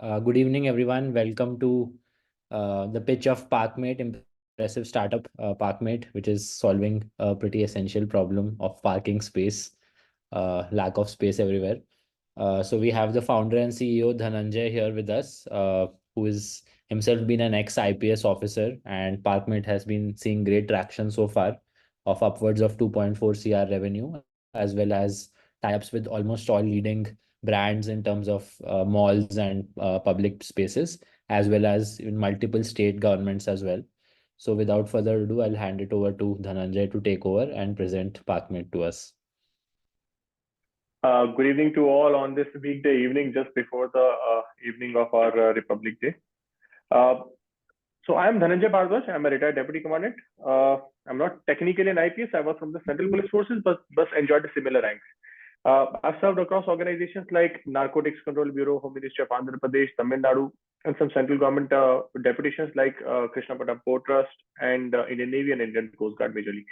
Good evening, everyone. Welcome to the pitch of Parkmate, impressive startup Parkmate, which is solving a pretty essential problem of parking space, lack of space everywhere. So we have the founder and CEO Dhananjay here with us, who is himself been an ex-IPS officer, and Parkmate has been seeing great traction so far of upwards of 2.4 CR revenue, as well as tie-ups with almost all leading brands in terms of malls and public spaces, as well as in multiple state governments as well. So without further ado, I'll hand it over to Dhananjay to take over and present Parkmate to us. Good evening to all on this weekday evening, just before the evening of our Republic Day. So I am Dhananjay Bajaj. I'm a retired deputy commandant. I'm not technically an IPS. I was from the Central Police Forces, but enjoyed a similar ranks. I've served across organizations like Narcotics Control Bureau, Home Ministry of Andhra Pradesh, Tamil Nadu, and some central government deputations like Krishnapatnam Port Trust and Indian Navy and Indian Coast Guard majorly.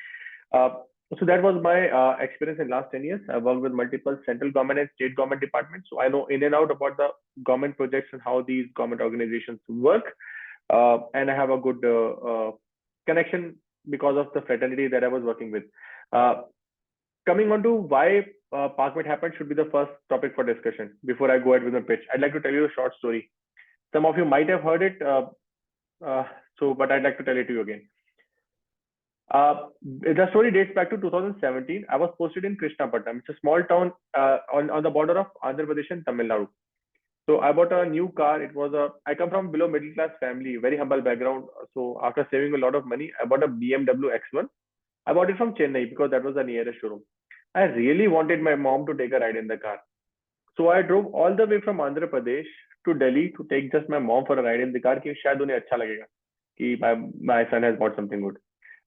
So that was my experience in last 10 years. I worked with multiple central government and state government departments. So I know in and out about the government projects and how these government organizations work. And I have a good connection because of the fraternity that I was working with. Coming on to why Parkmate happened should be the first topic for discussion. Before I go ahead with my pitch, I'd like to tell you a short story. Some of you might have heard it, but I'd like to tell it to you again. The story dates back to 2017. I was posted in Krishnapatnam. It's a small town on the border of Andhra Pradesh and Tamil Nadu. So I bought a new car. I come from below middle class family, very humble background. So after saving a lot of money, I bought a BMW X1. I bought it from Chennai because that was the nearest showroom. I really wanted my mom to take a ride in the car. So I drove all the way from Andhra Pradesh to Delhi to take just my mom for a ride in the car. Ki shayad unhe acha lagega ki my son has bought something good.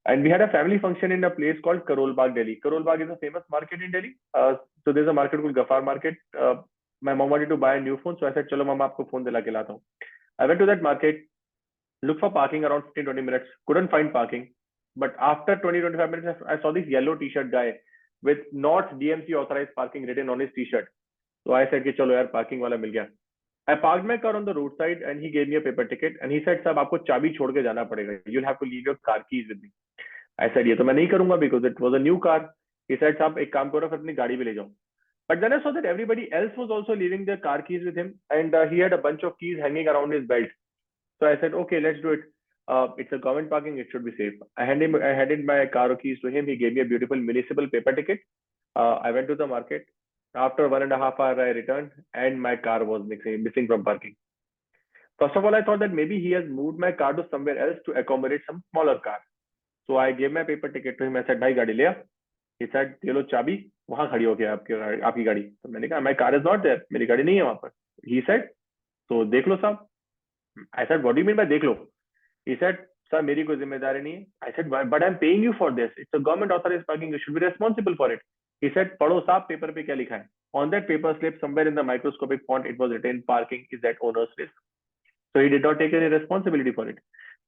And we had a family function in a place called Crores, Delhi. Crores is a famous market in Delhi. So there's a market called Gafar Market. My mom wanted to buy a new phone. So I said, chalo mama, aapko phone dila ke lata hu. I went to that market, looked for parking around 15-20 minutes, couldn't find parking. But after 20-25 minutes, I saw this yellow t-shirt guy with not DMC authorized parking written on his t-shirt. So I said, chalo yaar, parking wala mil gaya. I parked my car on the roadside and he gave me a paper ticket and he said, sab, aapko chabi chhod ke jana padega. You'll have to leave your car keys with me. I said, ye to main nahi karunga because it was a new car. He said, sab, ek kaam karo, apni gaadi bhi le jao. But then I saw that everybody else was also leaving their car keys with him and he had a bunch of keys hanging around his belt. So I said, okay, let's do it. It's a government parking. It should be safe. I handed my car keys to him. He gave me a beautiful municipal paper ticket. I went to the market. After 1.5 hours, I returned and my car was missing from parking. First of all, I thought that maybe he has moved my car to somewhere else to accommodate some smaller car. So I gave my paper ticket to him. I said, bhai, gaadi le aa. He said, ye lo chabi, wahan khadi ho gaya aapki gaadi. So maine kaha, my car is not there. Meri gaadi nahi hai wahan par. He said, so dekh lo saab. I said, what do you mean by dekh lo? He said, sir, meri koi zimmedari nahi hai. I said, but I'm paying you for this. It's a government authorized parking. You should be responsible for it. He said, padho saab, paper pe kya likha hai? On that paper slip, somewhere in the microscopic font, it was written, parking is at owner's risk. So he did not take any responsibility for it.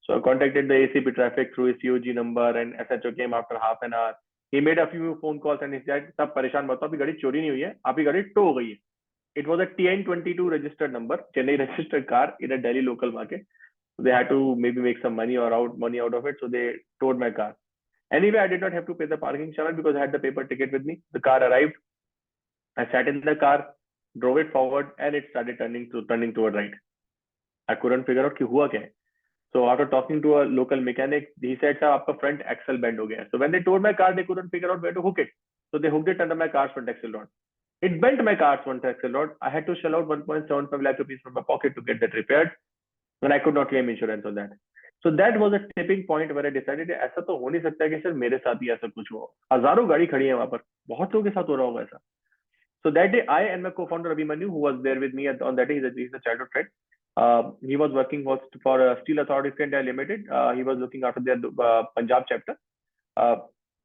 So I contacted the ACP traffic through his COG number and SHO came after half an hour. He made a few phone calls and he said, sab pareshan mat ho, aapki gaadi chori nahi hui hai, aapki gaadi tow ho gayi hai. It was a TN22 registered number, Chennai registered car in a Delhi local market. So they had to maybe make some money out of it. So they towed my car. Anyway, I did not have to pay the parking charge because I had the paper ticket with me. The car arrived. I sat in the car, drove it forward, and it started turning toward right. I couldn't figure out ki hua kya hai. So after talking to a local mechanic, he said, sir, aapka front axle bend ho gaya. So when they towed my car, they couldn't figure out where to hook it. So they hooked it under my car's front axle rod. It bent my car's front axle rod. I had to shell out 1.75 lakh rupees from my pocket to get that repaired. And I could not claim insurance on that. So that was a tipping point where I decided ऐसा तो हो नहीं सकता कि sir मेरे साथ ही ऐसा कुछ हो. हजारों गाड़ी खड़ी है वहां पर, बहुत लोगों के साथ हो रहा होगा ऐसा. So that day, I and my co-founder Abhimanyu, who was there with me on that day, he's a childhood friend. He was working for Steel Authority of India Limited. He was looking after their Punjab chapter.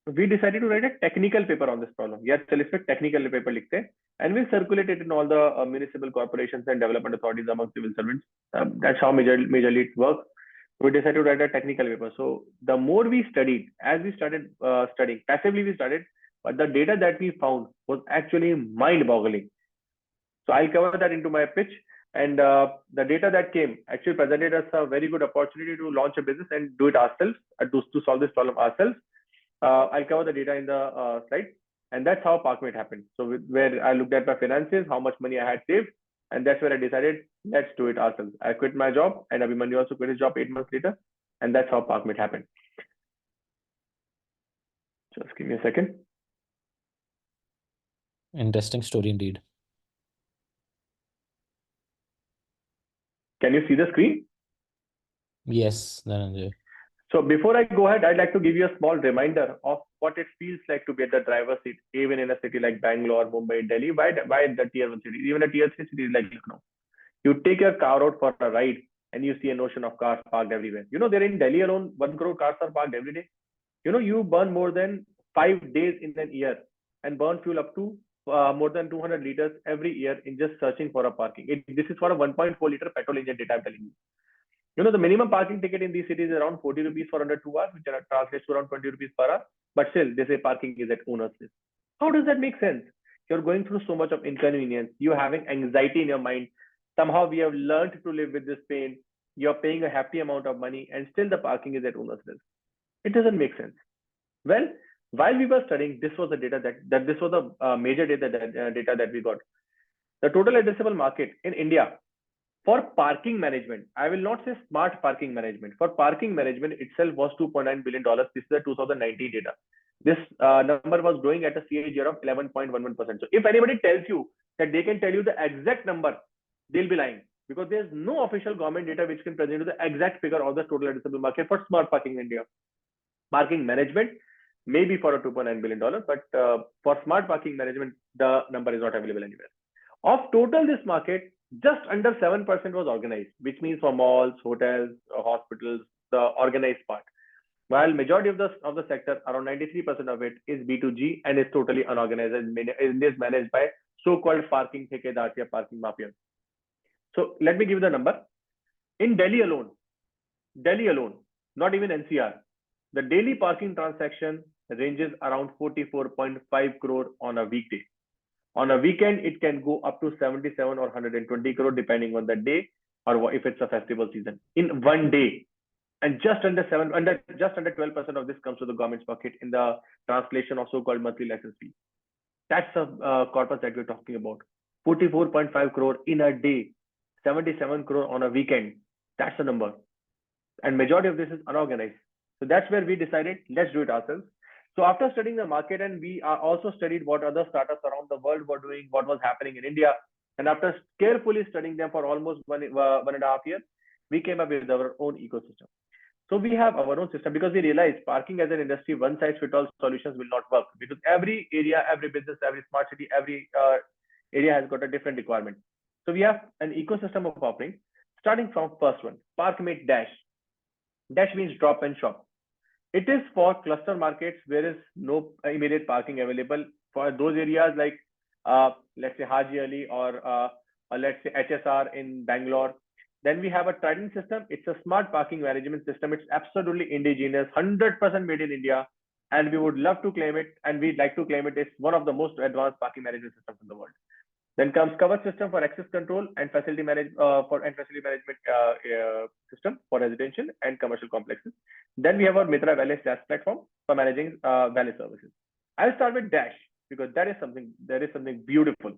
We decided to write a technical paper on this problem. Yes, select technical paper likhte hain, and we circulate it in all the municipal corporations and development authorities among civil servants. That's how majorly it works. We decided to write a technical paper. So the more we studied, as we started studying, passively we started, but the data that we found was actually mind-boggling. So I'll cover that into my pitch. And the data that came actually presented us a very good opportunity to launch a business and do it ourselves, to solve this problem ourselves. I'll cover the data in the slide. And that's how Parkmate happened. So where I looked at my finances, how much money I had saved, and that's where I decided, let's do it ourselves. I quit my job, and Abhimanyu also quit his job 8 months later, and that's how Parkmate happened. Just give me a second. Interesting story indeed. Can you see the screen? Yes, Dhananjay. So before I go ahead, I'd like to give you a small reminder of what it feels like to be at the driver's seat, even in a city like Bangalore, Mumbai, Delhi, why the tier 1 cities, even a tier 3 cities like Lucknow. You take your car out for a ride and you see an ocean of cars parked everywhere. You know, there in Delhi alone, 1 crore cars are parked every day. You know, you burn more than 5 days in an year and burn fuel up to more than 200 liters every year in just searching for a parking. This is for a 1.4-liter petrol engine data, I'm telling you. You know, the minimum parking ticket in these cities is around 40 rupees for under 2 hours, which translates to around 20 rupees per hour. But still, they say parking is at owner's risk. How does that make sense? You're going through so much of inconvenience. You're having anxiety in your mind. Somehow we have learned to live with this pain. You're paying a hefty amount of money and still the parking is at owner's risk. It doesn't make sense. Well, while we were studying, this was the data that this was the major data that we got. The total addressable market in India for parking management, I will not say smart parking management. For parking management itself was $2.9 billion. This is the 2019 data. This number was growing at a CAGR of 11.11%. So if anybody tells you that they can tell you the exact number, they'll be lying, because there's no official government data which can present you the exact figure of the total addressable market for smart parking in India. Parking management maybe for a $2.9 billion, but for smart parking management, the number is not available anywhere. Of total this market, just under 7% was organized, which means for malls, hotels, hospitals, the organized part. While majority of the sector, around 93% of it is B2G and is totally unorganized and is managed by so-called parking thekedars or parking mafias. So let me give you the number. In Delhi alone, not even NCR, the daily parking transaction ranges around 44.5 crore on a weekday. On a weekend, it can go up to 77 or 120 crore depending on the day or if it's a festival season in one day. And just under 12% of this comes to the government's pocket in the translation of so-called monthly license fee. That's a corpus that we're talking about. 44.5 crore in a day, 77 crore on a weekend. That's the number. And majority of this is unorganized. So that's where we decided, let's do it ourselves. So after studying the market, and we also studied what other startups around the world were doing, what was happening in India, and after carefully studying them for almost one and a half years, we came up with our own ecosystem. So we have our own system because we realized parking as an industry, one size fits all solutions will not work, because every area, every business, every smart city, every area has got a different requirement. So we have an ecosystem of offerings, starting from first one, Parkmate Dash. Dash means drop and shop. It is for cluster markets where is no immediate parking available. For those areas like let's say Haji Ali or let's say HSR in Bangalore. Then we have a Trident system. It's a smart parking management system. It's absolutely indigenous, 100% made in India, and we would love to claim it, and we'd like to claim it. It's one of the most advanced parking management systems in the world. Then comes Cover system for access control and facility management system for residential and commercial complexes. Then we have our Mitra Valet SaaS platform for managing valet services. I'll start with Dash because that is something beautiful.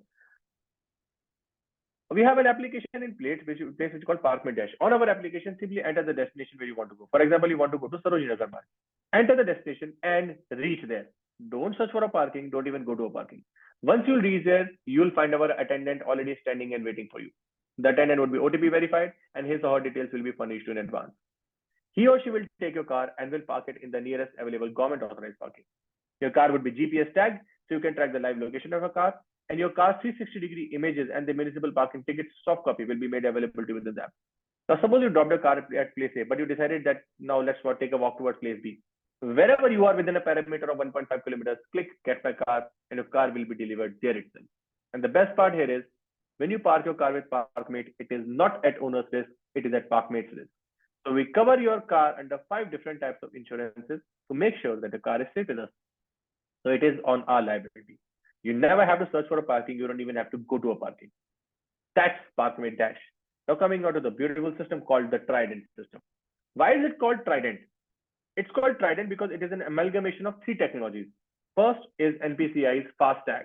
We have an application in place which is called Parkmate Dash. On our application, simply enter the destination where you want to go. For example, you want to go to Sarojini Nagar Park. Enter the destination and reach there. Don't search for a parking. Don't even go to a parking. Once you reach there, you'll find our attendant already standing and waiting for you. The attendant would be OTP verified, and his or her details will be furnished in advance. He or she will take your car and will park it in the nearest available government authorized parking. Your car would be GPS tagged, so you can track the live location of your car, and your car's 360-degree images and the municipal parking tickets soft copy will be made available to you within the app. Now, suppose you dropped your car at place A, but you decided that now let's take a walk towards place B. Wherever you are within a perimeter of 1.5 kilometers, click get my car, and your car will be delivered there itself. And the best part here is, when you park your car with Parkmate, it is not at owner's risk, it is at Parkmate's risk. So we cover your car under 5 different types of insurances to make sure that the car is safe with us. So it is on our liability. You never have to search for a parking. You don't even have to go to a parking. That's Parkmate Dash. Now coming out to the beautiful system called the Trident system. Why is it called Trident? It's called Trident because it is an amalgamation of three technologies. First is NPCI's FASTag.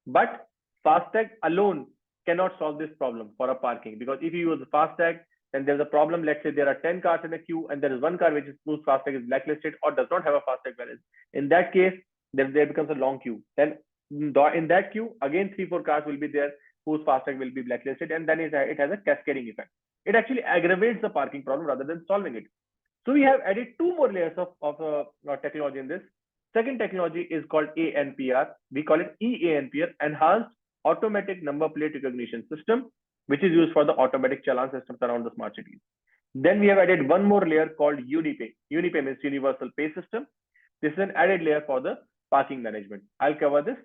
But FASTag alone cannot solve this problem for a parking, because if you use FASTag, then there's a problem. Let's say there are 10 cars in a queue and there is one car whose FASTag is blacklisted or does not have a FASTag balance. In that case, there becomes a long queue. Then in that queue, again, 3-4 cars will be there whose FASTag will be blacklisted, and then it has a cascading effect. It actually aggravates the parking problem rather than solving it. So we have added two more layers of technology in this. Second technology is called ANPR. We call it EANPR, Enhanced Automatic Number Plate Recognition System, which is used for the automatic challan systems around the smart cities. Then we have added one more layer called UniPay. UniPay means Universal Pay System. This is an added layer for the parking management. I'll cover this.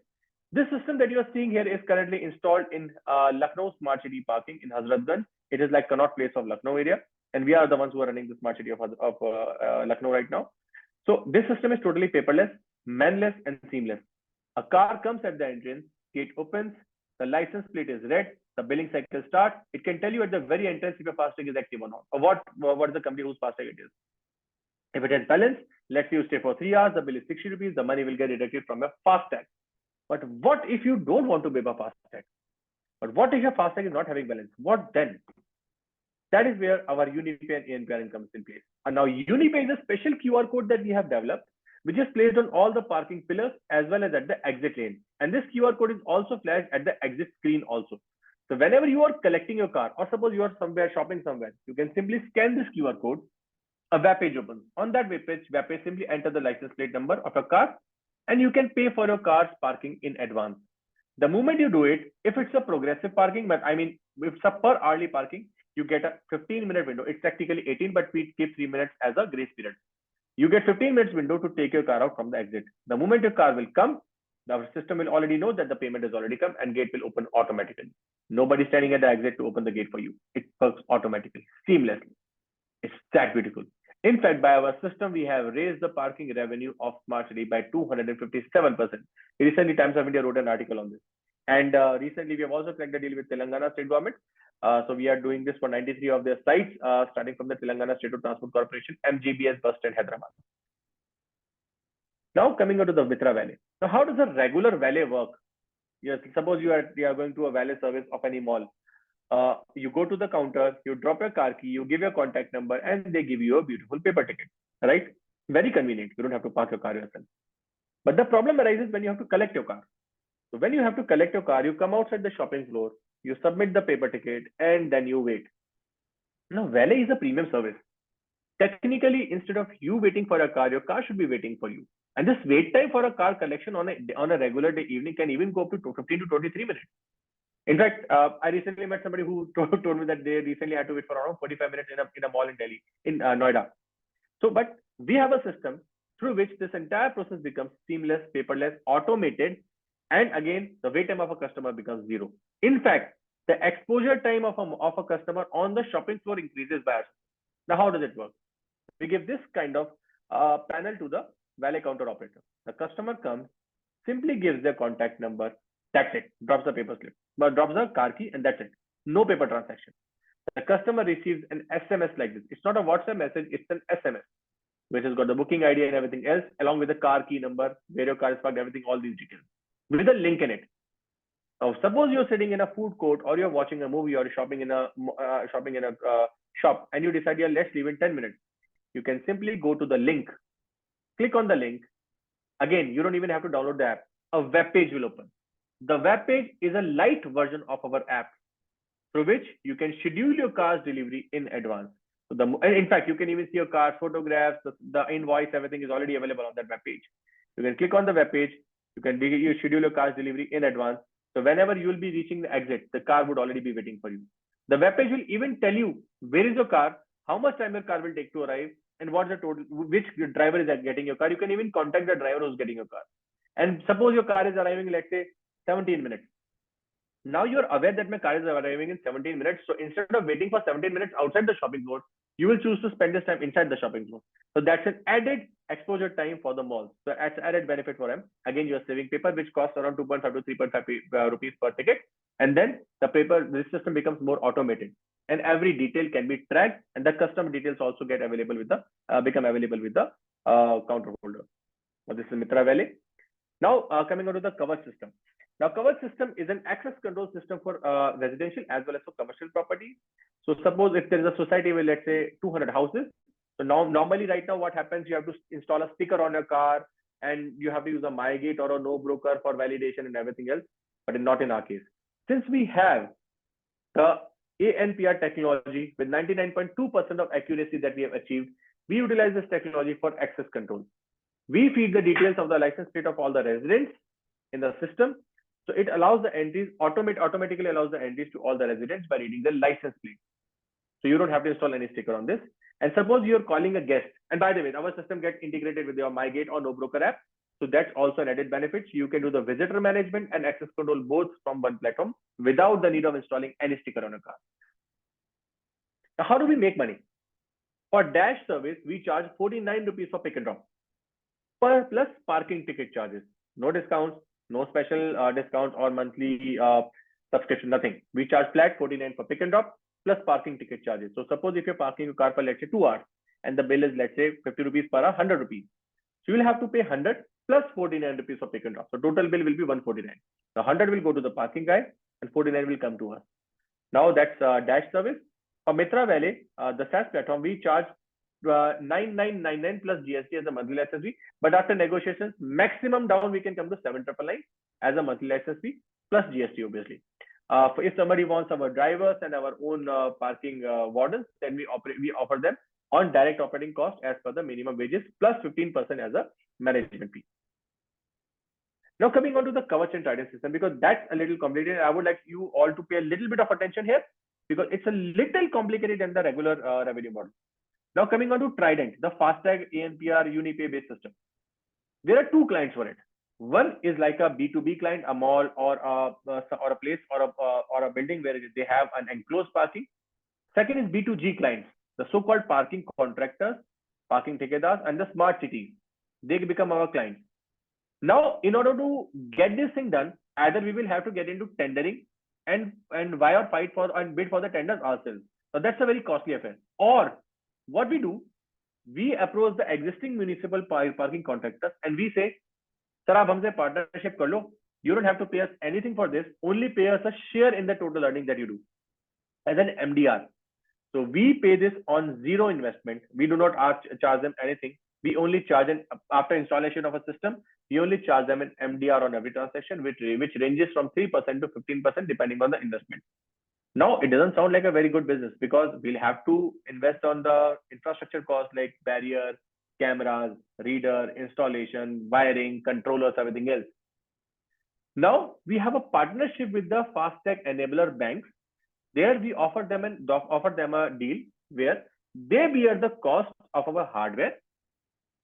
This system that you are seeing here is currently installed in Lucknow Smart City Parking in Hazratganj. It is like Connaught Place of Lucknow area, and we are the ones who are running the Smart City of Lucknow right now. So this system is totally paperless, manless, and seamless. A car comes at the entrance, gate opens, the license plate is read, the billing cycle starts. It can tell you at the very entrance if your FASTag is active or not, or what is the company whose FASTag it is. If it has balance, let's say you stay for 3 hours, the bill is 60 rupees, the money will get deducted from your FASTag. But what if you don't want to pay by FASTag? But what if your FASTag is not having balance? What then? That is where our UniPay and ANPR comes in place. And now UniPay is a special QR code that we have developed, which is placed on all the parking pillars as well as at the exit lane. And this QR code is also flashed at the exit screen also. So whenever you are collecting your car, or suppose you are somewhere shopping somewhere, you can simply scan this QR code. A web page opens. On that web page simply enter the license plate number of your car, and you can pay for your car's parking in advance. The moment you do it, if it's a progressive parking, but I mean, if it's a per hourly parking, you get a 15-minute window. It's technically 18, but we keep 3 minutes as a grace period. You get 15 minutes window to take your car out from the exit. The moment your car will come, the system will already know that the payment has already come and gate will open automatically. Nobody standing at the exit to open the gate for you. It works automatically, seamlessly. It's that beautiful. In fact, by our system, we have raised the parking revenue of Smart City by 257%. Recently, Times of India wrote an article on this. And recently, we have also cracked a deal with Telangana State Government. So we are doing this for 93 of their sites, starting from the Telangana State Transport Corporation, MGBS Bus Stand, Hyderabad. Now coming out to the Vitra Valet. Now, how does a regular valet work? Yes, suppose you are going to a valet service of any mall. You go to the counter, you drop your car key, you give your contact number, and they give you a beautiful paper ticket, right? Very convenient. You don't have to park your car yourself. But the problem arises when you have to collect your car. So when you have to collect your car, you come outside the shopping floor, you submit the paper ticket, and then you wait. Now, valet is a premium service. Technically, instead of you waiting for a car should be waiting for you. And this wait time for a car collection on a regular day evening can even go up to 15 to 23 minutes. In fact, I recently met somebody who told me that they recently had to wait for around 45 minutes in a mall in Delhi, in Noida. So, but we have a system through which this entire process becomes seamless, paperless, automated, and again, the wait time of a customer becomes zero. In fact, the exposure time of a customer on the shopping floor increases by us. Now, how does it work? We give this kind of panel to the valet counter operator. The customer comes, simply gives their contact number, that's it, drops the paper slip, but drops the car key, and that's it. No paper transaction. The customer receives an SMS like this. It's not a WhatsApp message, it's an SMS, which has got the booking ID and everything else, along with the car key number, where your car is parked, everything, all these details, with a link in it. Now, suppose you're sitting in a food court, or you're watching a movie, or shopping in a shop, and you decide, yeah, let's leave in 10 minutes. You can simply go to the link, click on the link. Again, you don't even have to download the app. A web page will open. The web page is a light version of our app, through which you can schedule your car's delivery in advance. So in fact, you can even see your car photographs, the invoice, everything is already available on that web page. You can click on the web page. You can schedule your car's delivery in advance. So whenever you will be reaching the exit, the car would already be waiting for you. The web page will even tell you where is your car, how much time your car will take to arrive, and what's the total, which driver is getting your car. You can even contact the driver who's getting your car. And suppose your car is arriving, let's say, 17 minutes. Now you're aware that my car is arriving in 17 minutes. So instead of waiting for 17 minutes outside the shopping mall, you will choose to spend this time inside the shopping mall. So that's an added exposure time for the mall. So that's added benefit for them. Again, you're saving paper, which costs around 2.5 to 3.5 rupees per ticket. And then this system becomes more automated, and every detail can be tracked, and the customer details also get available with the become available with the counter holder. Now this is Mitra Valley. Now coming on to the cover system. Now cover system is an access control system for residential as well as for commercial property. So suppose if there is a society with, let's say, 200 houses. So now normally right now what happens, you have to install a sticker on your car, and you have to use a MyGate or a no broker for validation and everything else, but not in our case. Since we have the ANPR technology with 99.2% of accuracy that we have achieved, we utilize this technology for access control. We feed the details of the license plate of all the residents in the system. So it allows the entries, automatically allows the entries to all the residents by reading the license plate. So you don't have to install any sticker on this. And suppose you're calling a guest, and by the way, our system gets integrated with your MyGate or no broker app. So that's also an added benefit. You can do the visitor management and access control both from one platform without the need of installing any sticker on a car. Now, how do we make money? For dash service, we charge 49 rupees for pick and drop per plus parking ticket charges. No discounts, no special discounts or monthly subscription, nothing. We charge flat 49 for pick and drop plus parking ticket charges. So suppose if you're parking your car for, let's say, 2 hours and the bill is, let's say, 50 rupees per hour, 100 rupees. So you will have to pay 100 plus 49 rupees for pick and drop. So total bill will be 149. The 100 will go to the parking guy and 49 will come to us. Now that's dash service. For Mitra Valley, the SaaS platform, we charge 9999 plus GST as a monthly license fee. But after negotiations, maximum down we can come to 7999 as a monthly license fee plus GST, obviously. If somebody wants our drivers and our own parking wardens, then we offer them on direct operating cost as per the minimum wages plus 15% as a management fee. Now coming on to the Kavach and Trident system, because that's a little complicated. I would like you all to pay a little bit of attention here because it's a little complicated than the regular revenue model. Now coming on to Trident, the FASTag, ANPR, Unipay based system. There are two clients for it. One is like a B2B client, a mall or a place or a building where they have an enclosed parking. Second is B2G clients, the so-called parking contractors, parking tiketars, and the smart cities. They become our clients. Now, in order to get this thing done, either we will have to get into tendering and buy or fight for and bid for the tenders ourselves. So that's a very costly affair. Or what we do, we approach the existing municipal parking contractors and we say, sir, aap humse partnership kar lo. You don't have to pay us anything for this. Only pay us a share in the total earning that you do as an MDR. So we pay this on zero investment. We do not charge them anything. We only charge them after installation of a system. We only charge them an MDR on every transaction, which ranges from 3% to 15% depending on the investment. Now, it doesn't sound like a very good business because we'll have to invest on the infrastructure costs like barriers, cameras, reader, installation, wiring, controllers, everything else. Now, we have a partnership with the FASTag enabler banks. There we offer them a deal where they bear the cost of our hardware.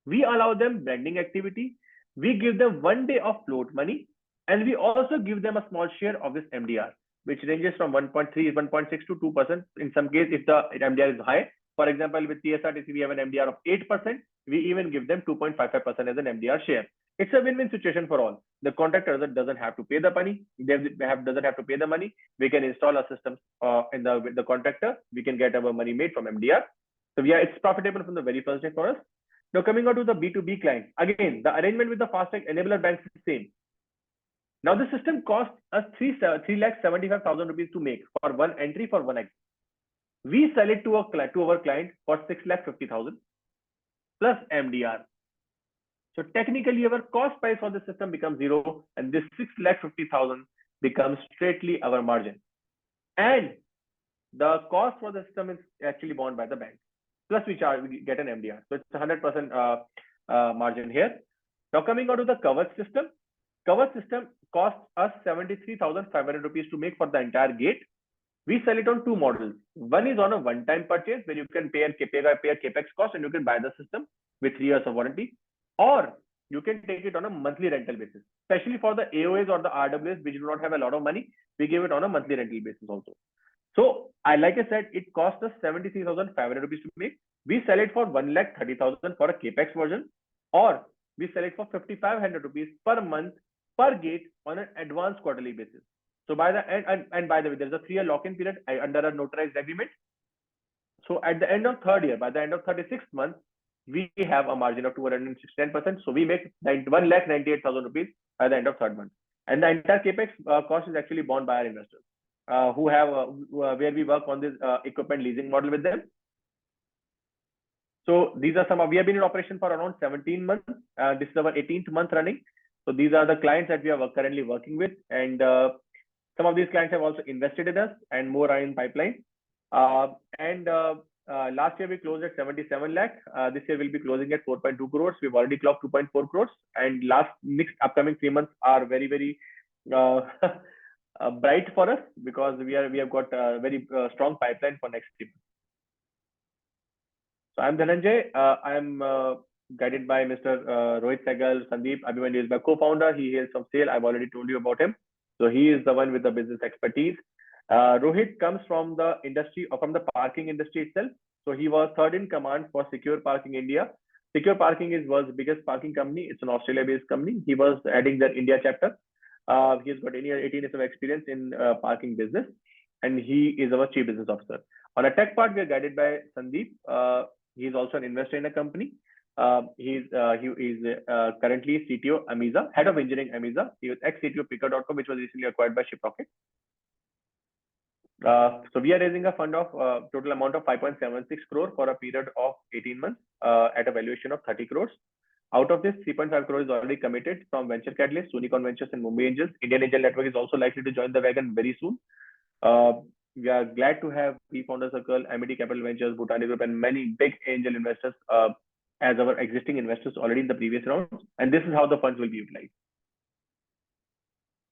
We allow them branding activity. We give them 1 day of float money, and we also give them a small share of this MDR, which ranges from 1.3, 1.6 to 2%. In some case, if the MDR is high, for example, with TSRTC, we have an MDR of 8%. We even give them 2.55% as an MDR share. It's a win-win situation for all. The contractor doesn't have to pay the money. Doesn't have to pay the money. We can install a system with the contractor. We can get our money made from MDR. So yeah, it's profitable from the very first day for us. Now coming on to the B2B client, again, the arrangement with the FASTag enabler banks is the same. Now the system costs us 3,75,000 rupees to make for one entry for one exit. We sell it to our client for 6,50,000 plus MDR. So technically our cost price for the system becomes zero, and this 6,50,000 becomes straightly our margin. And the cost for the system is actually borne by the bank. Plus we get an MDR. So it's 100% margin here. Now coming on to the Kavach system. Kavach system costs us 73,500 rupees to make for the entire gate. We sell it on two models. One is on a one-time purchase where you can pay a capex cost and you can buy the system with 3 years of warranty. Or you can take it on a monthly rental basis. Especially for the AOAs or the RWAs which do not have a lot of money, we give it on a monthly rental basis also. So like I said, it costs us 73,500 rupees to make. We sell it for 1,30,000 for a capex version, or we sell it for 5,500 rupees per month per gate on an advanced quarterly basis. So by the end, and by the way, there's a 3-year lock-in period under a notarized agreement. So at the end of third year, by the end of 36 months, we have a margin of 269%. So we make 1,98,000 rupees by the end of third month. And the entire capex cost is actually borne by our investors, who have where we work on this equipment leasing model with them. So these are some of, we have been in operation for around 17 months. This is our 18th month running. So these are the clients that we are currently working with, and some of these clients have also invested in us, and more are in pipeline. Last year we closed at 77 lakh. This year we'll be closing at 4.2 crores. We've already clocked 2.4 crores, and next upcoming 3 months are very, very bright for us, because we have got a very strong pipeline for next 3 months. So I'm Dhananjay. I'm guided by Mr. Rohit Sehgal. Sandeep Abhimanyu is my co-founder. He hails from SAIL. I've already told you about him. So he is the one with the business expertise. Rohit comes from the industry, or from the parking industry itself. So he was third in command for Secure Parking India. Secure Parking is world's biggest parking company. It's an Australia-based company. He was heading their India chapter. He's got 18 years of experience in parking business, and he is our chief business officer. On a tech part, we are guided by Sandeep. He's also an investor in a company. He is currently CTO Amiza, head of engineering Amiza. He was ex-CTO Picker.com, which was recently acquired by Shiprocket. So we are raising a fund of total amount of 5.76 crore for a period of 18 months at a valuation of 30 crores. Out of this, 3.5 crores is already committed from Venture Catalyst, Unicorn Ventures, and Mumbai Angels. Indian Angel Network is also likely to join the wagon very soon. We are glad to have Founder Circle, MIT Capital Ventures, Bhutani Group, and many big angel investors as our existing investors already in the previous round. And this is how the funds will be utilized.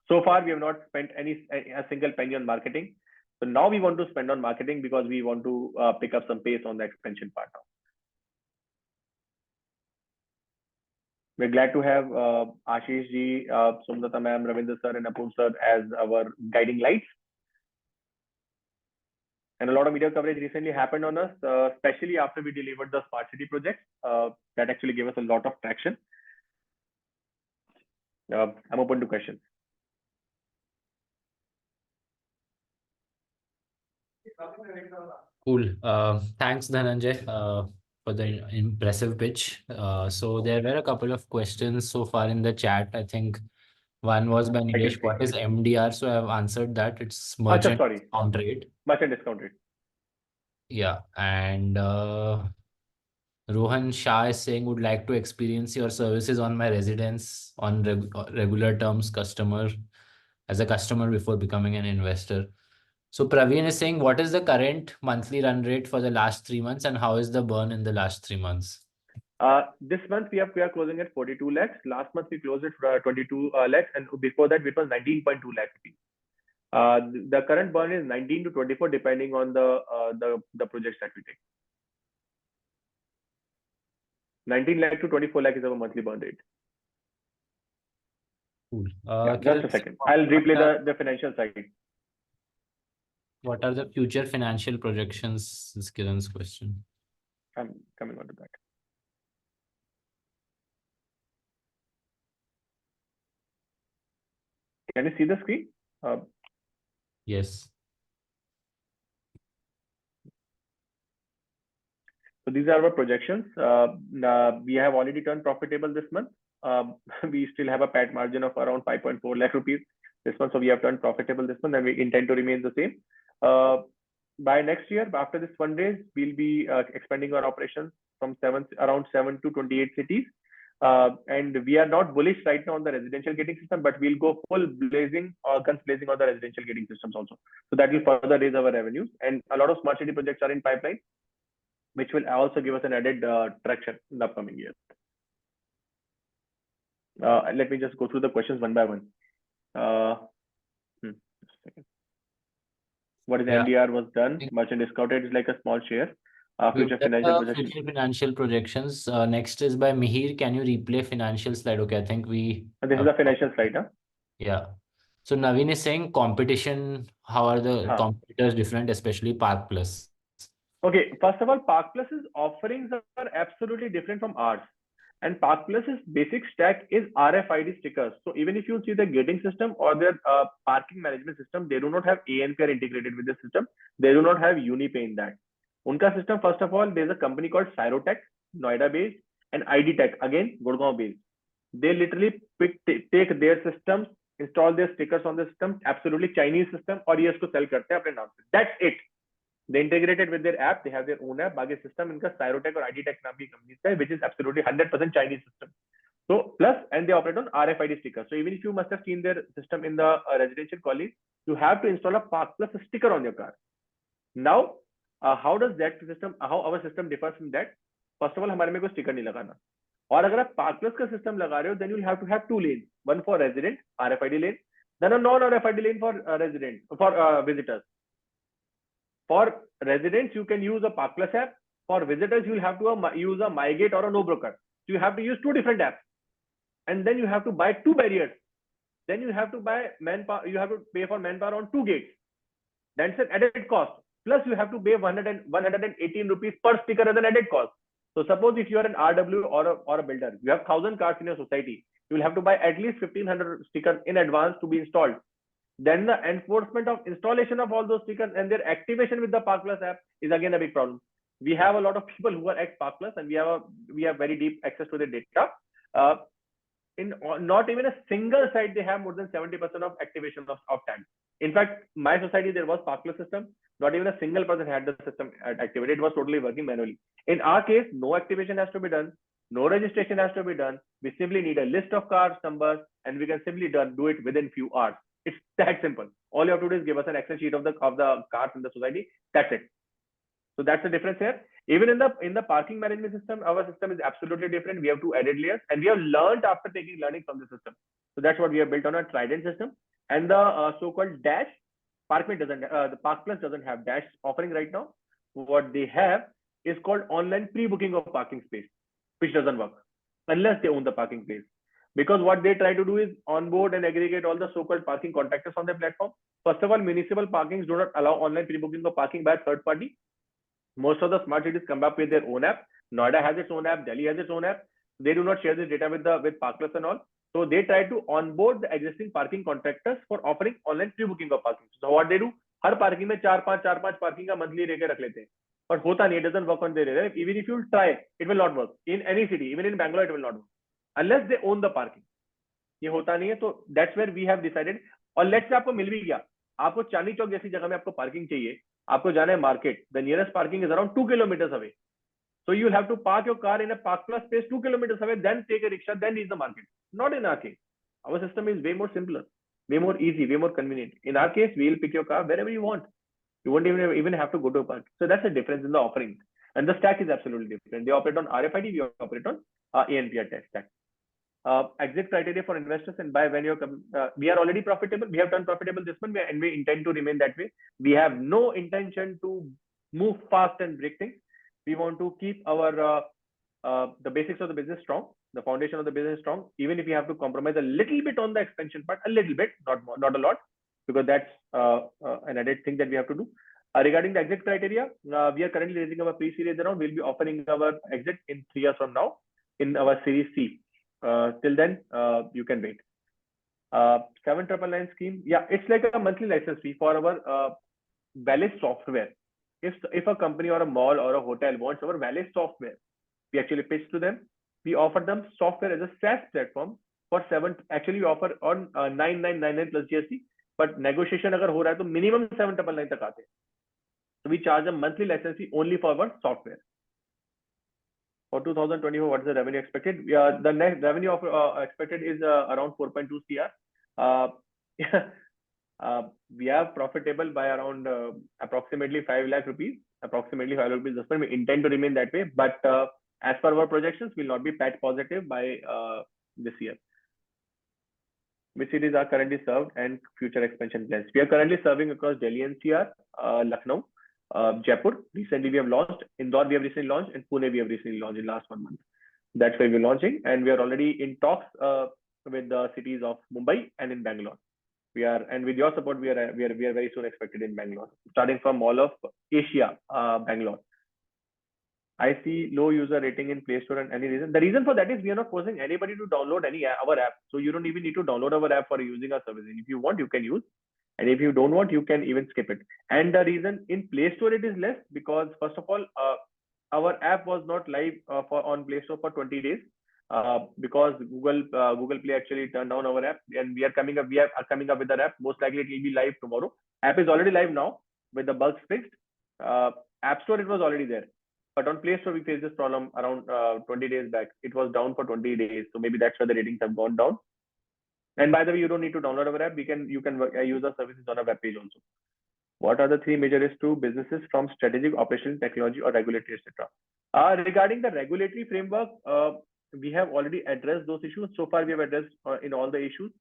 So far, we have not spent a single penny on marketing. So now we want to spend on marketing, because we want to pick up some pace on the expansion part now. We're glad to have Ashish ji, Sumdata ma'am, Ravinder sir, and Apur sir as our guiding lights. And a lot of media coverage recently happened on us, especially after we delivered the Smart City project. That actually gave us a lot of traction. I'm open to questions. Cool. Thanks, Dhananjay, for the impressive pitch. So there were a couple of questions so far in the chat. I think one was by Nilesh, what is MDR? So I've answered that. It's merchant discount rate. Merchant discount rate. Yeah. And Rohan Shah is saying, would like to experience your services on my residence on regular terms, as a customer before becoming an investor. So Praveen is saying, what is the current monthly run rate for the last 3 months, and how is the burn in the last 3 months? This month we are closing at 42 lakhs. Last month we closed at 22 lakhs, and before that it was 19.2 lakh rupees. The current burn is 19 to 24, depending on the projects that we take. 19 lakh to 24 lakh is our monthly burn rate. Cool. Just a second. I'll replay the financial side. What are the future financial projections? Is Kiran's question. I'm coming on to that. Can you see the screen? Yes. So these are our projections. We have already turned profitable this month. We still have a PAT margin of around 5.4 lakh rupees this month. So we have turned profitable this month, and we intend to remain the same. By next year, after this fundraise, we'll be expanding our operations from around 7 to 28 cities. And we are not bullish right now on the residential gating system, but we'll go full blazing or guns blazing on the residential gating systems also. So that will further raise our revenues. And a lot of smart city projects are in pipeline, which will also give us an added traction in the upcoming years. Let me just go through the questions one by one. What is MDR was done? Merchant discounted is like a small share. Future financial projections. Next is by Mihir. Can you replay financial slide? Okay, I think we. This is a financial slide, huh? Yeah. So Naveen is saying competition. How are the competitors different, especially Park Plus? Okay, first of all, Park Plus's offerings are absolutely different from ours. And Park Plus's basic stack is RFID stickers. So even if you see the gating system or their parking management system, they do not have ANPR integrated with the system. They do not have UniPay in that. Unka system, first of all, there's a company called Cyrotech, Noida based, and ID Tech, again, Gurgaon based. They literally take their systems, install their stickers on the system, absolutely Chinese system, और ये इसको sell करते हैं अपने नाम से. That's it. They integrated with their app. They have their own app. बाकी system इनका Cyrotech और ID Tech नाम की companies है, which is absolutely 100% Chinese system. So plus, and they operate on RFID stickers. So even if you must have seen their system in the residential colonies, you have to install a Park Plus sticker on your car. Now, how does that system, how our system differs from that? First of all, हमारे में कोई sticker नहीं लगाना. और अगर आप Park Plus का system लगा रहे हो, then you'll have to have two lanes, one for resident RFID lane, then a non-RFID lane for resident for visitors. For residents, you can use a Park Plus app. For visitors, you'll have to use a MyGate or a No Broker. So you have to use two different apps, and then you have to buy two barriers. Then you have to buy manpower. You have to pay for manpower on two gates. That's an added cost. Plus, you have to pay 118 rupees per sticker as an added cost. So suppose if you are an RW or a builder, you have 1,000 cars in your society, you will have to buy at least 1,500 stickers in advance to be installed. Then the enforcement of installation of all those stickers and their activation with the Park Plus app is again a big problem. We have a lot of people who are ex Park Plus, and we have very deep access to their data. In not even a single site they have more than 70% of activation of tags. In fact, my society, there was Park Plus system. Not even a single person had the system activated. It was totally working manually. In our case, no activation has to be done. No registration has to be done. We simply need a list of cars, numbers, and we can simply do it within few hours. It's that simple. All you have to do is give us an Excel sheet of the cars in the society. That's it. So that's the difference here. Even in the parking management system, our system is absolutely different. We have two added layers, and we have learned after taking learning from the system. So that's what we have built on a Trident system. And the so-called dash, Parkmate doesn't, the Park Plus doesn't have dash offering right now. What they have is called online pre-booking of parking space, which doesn't work unless they own the parking place. Because what they try to do is onboard and aggregate all the so-called parking contractors on their platform. First of all, municipal parkings do not allow online pre-booking of parking by a third party. Most of the smart cities come up with their own app. Noida has its own app. Delhi has its own app. They do not share this data with Park Plus and all. So they try to onboard the existing parking contractors for offering online pre-booking of parking. So what they do, her parking में चार पांच parking का monthly rate रख लेते हैं. But होता नहीं, it doesn't work on their area. Even if you try, it will not work. In any city, even in Bangalore, it will not work unless they own the parking. ये होता नहीं है, तो that's where we have decided. और let's say आपको मिल भी गया, आपको चांदनी चौक जैसी जगह में आपको पार्किंग चाहिए, आपको जाना है market, the nearest parking is around 2 kilometers away. So you have to park your car in a Park Plus space 2 kilometers away, then take a rickshaw, then reach the market. Not in our case. Our system is way more simpler, way more easy, way more convenient. In our case, we will pick your car wherever you want. You won't even have to go to a park. So that's the difference in the offering. And the stack is absolutely different. They operate on RFID, we operate on ANPR stack. Exit criteria for investors and buy when you're we are already profitable. We have turned profitable this month, and we intend to remain that way. We have no intention to move fast and break things. We want to keep our the basics of the business strong, the foundation of the business strong, even if we have to compromise a little bit on the expansion part, a little bit, not a lot, because that's an added thing that we have to do. Regarding the exit criteria, we are currently raising our pre-series round. We'll be offering our exit in 3 years from now in our Series C. Till then, you can wait. 7999 scheme, yeah, it's like a monthly license fee for our Valet software. If a company or a mall or a hotel wants our Valet software, we actually pitch to them. We offer them software as a SaaS platform for 7. Actually, we offer on 9999 plus GST, but negotiation अगर हो रहा है तो minimum 799 तक आते हैं. So we charge a monthly license fee only for our software. For 2024, what is the revenue expected? The next revenue expected is around 4.2 CR. We are profitable by around approximately 5 lakh rupees. Approximately 5 lakh rupees. This one we intend to remain that way, but as per our projections, will not be PAT positive by this year. Which cities are currently served and future expansion plans? We are currently serving across Delhi NCR, Lucknow, Jaipur. Recently we have launched. Indore we have recently launched, and Pune we have recently launched in last 1 month. That's why we're launching, and we are already in talks with the cities of Mumbai and in Bangalore. We are, and with your support, we are very soon expected in Bangalore, starting from Mall of Asia, Bangalore. I see low user rating in Play Store and any reason. The reason for that is we are not forcing anybody to download our app. So you don't even need to download our app for using our services. If you want, you can use. And if you don't want, you can even skip it. And the reason in Play Store it is less because first of all, our app was not live for on Play Store for 20 days because Google Play actually turned down our app, and we are coming up. We are coming up with the app. Most likely it will be live tomorrow. App is already live now with the bugs fixed. App Store it was already there, but on Play Store we faced this problem around 20 days back. It was down for 20 days, so maybe that's why the ratings have gone down. And by the way, you don't need to download our app. You can use our services on our web page also. What are the three major risks to businesses from strategic, operational, technology, or regulatory, etc.? Regarding the regulatory framework, we have already addressed those issues. So far, we have addressed in all the issues.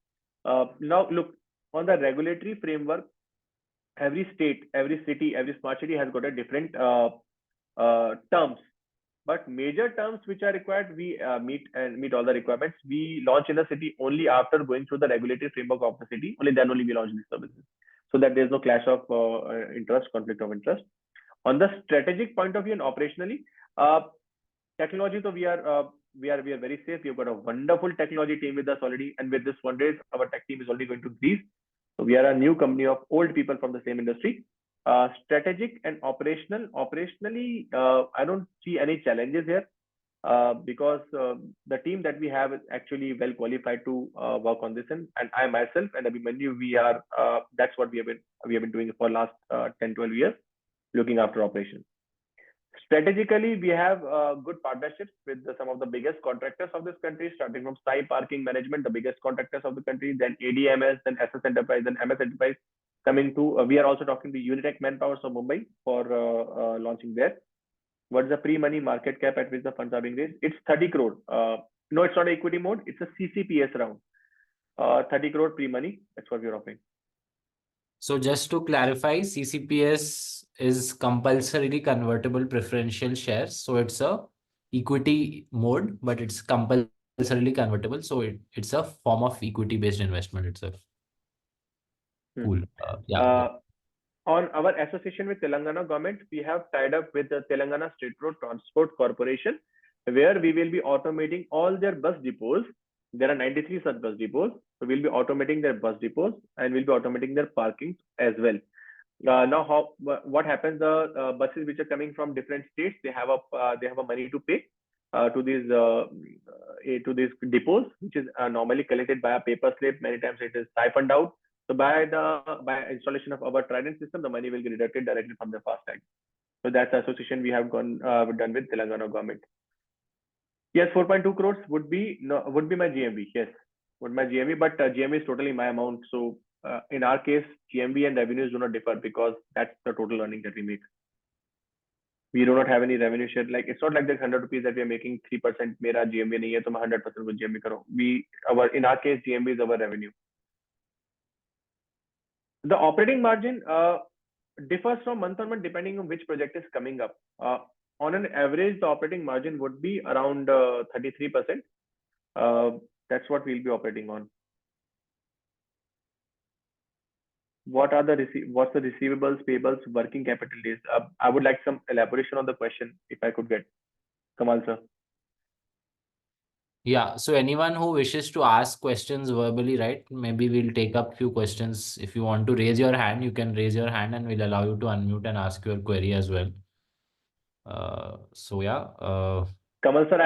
Now, look, on the regulatory framework, every state, every city, every smart city has got a different terms. But major terms which are required, we meet all the requirements. We launch in the city only after going through the regulatory framework of the city. Only then only we launch these services, so that there's no clash of conflict of interest. On the strategic point of view and operationally, technology, so we are very safe. We've got a wonderful technology team with us already, and with this fundraise, our tech team is already going to increase. So we are a new company of old people from the same industry. Strategic and operationally, I don't see any challenges here because the team that we have is actually well qualified to work on this. And I myself and Abhimanyu, we are that's what we have been doing for last 10-12 years, looking after operations. Strategically, we have good partnerships with some of the biggest contractors of this country, starting from Sai Parking Management, the biggest contractors of the country, then ADMS, then SS Enterprise, then MS Enterprise. Coming to, we are also talking to Unitech Manpower of Mumbai for launching there. What is the pre-money market cap at which the funds are being raised? It's 30 crore. No, it's not equity mode. It's a CCPS round. 30 crore pre-money. That's what we're offering. So just to clarify, CCPS is compulsorily convertible preferential shares. So it's a equity mode, but it's compulsorily convertible. So it's a form of equity-based investment itself. Cool. Yeah. On our association with Telangana Government, we have tied up with the Telangana State Road Transport Corporation, where we will be automating all their bus depots. There are 93 such bus depots. So we'll be automating their bus depots and we'll be automating their parking as well. Now, what happens? The buses which are coming from different states, they have a money to pay to these depots, which is normally collected by a paper slip. Many times it is siphoned out. So by installation of our Trident system, the money will be deducted directly from the FASTag. So that's the association we have done with Telangana Government. Yes, 4.2 crores would be my GMV. Yes, would my GMV, but GMV is totally my amount. So in our case, GMV and revenues do not differ because that's the total earning that we make. We do not have any revenue share. Like it's not like there's 100 rupees that we are making 3%. Mera GMV nahi hai, to 100% with GMV karo. In our case, GMV is our revenue. The operating margin differs from month on month depending on which project is coming up. On an average, the operating margin would be around 33%. That's what we'll be operating on. What's the receivables, payables, working capital days? I would like some elaboration on the question if I could get. Kamal sir. Yeah, so anyone who wishes to ask questions verbally, right? Maybe we'll take up few questions. If you want to raise your hand, you can raise your hand and we'll allow you to unmute and ask your query as well. So yeah. Kamal sir,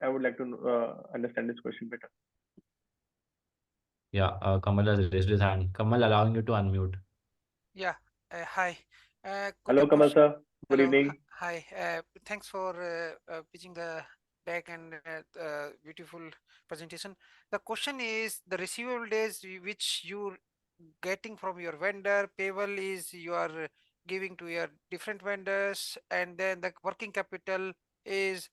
I would like to understand this question better. Yeah, Kamal has raised his hand. Kamal, allowing you to unmute. Yeah, hi. Hello, Kamal sir. Good Hello. evening. Hi. Thanks for pitching the deck and beautiful presentation. The question is the receivable days which you getting from your vendor, payable is you are giving to your different vendors, and then the working capital is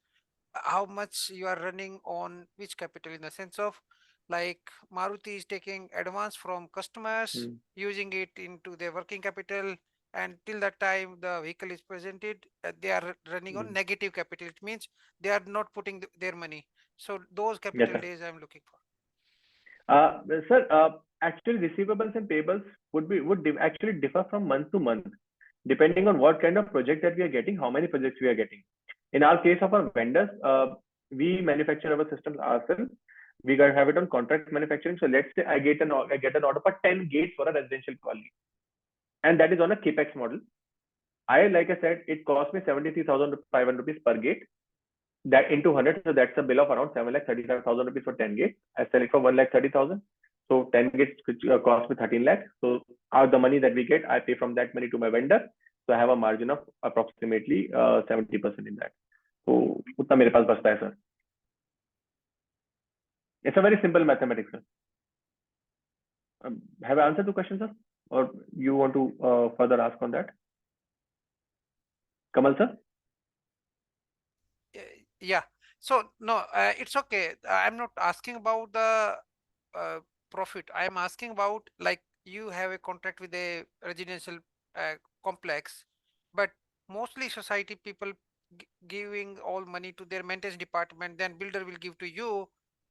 how much you are running on which capital, in the sense of like Maruti is taking advance from customers, using it into their working capital, and till that time the vehicle is presented, they are running on negative capital. It means they are not putting their money. So those capital days I'm looking for. Sir, actually receivables and payables would actually differ from month to month, depending on what kind of project that we are getting, how many projects we are getting. In our case of our vendors, we manufacture our systems ourselves. We got have it on contract manufacturing. So let's say I get an order for 10 gates for a residential colony, and that is on a capex model. Like I said, it cost me 73,500 rupees per gate. That into 100, so that's a bill of around 7,35,000 rupees for 10 gates. I sell it for 1,30,000. So 10 gates cost me 13 lakhs. So out the money that we get, I pay from that money to my vendor. So I have a margin of approximately 70% in that. So उतना मेरे पास बचता है, sir. It's a very simple mathematics, sir. Have I answered the question, sir? Or you want to further ask on that? Kamal, sir? Yeah. So no, it's okay. I'm not asking about the profit. I'm asking about, like, you have a contract with a residential complex, but mostly society people giving all money to their maintenance department, then builder will give to you,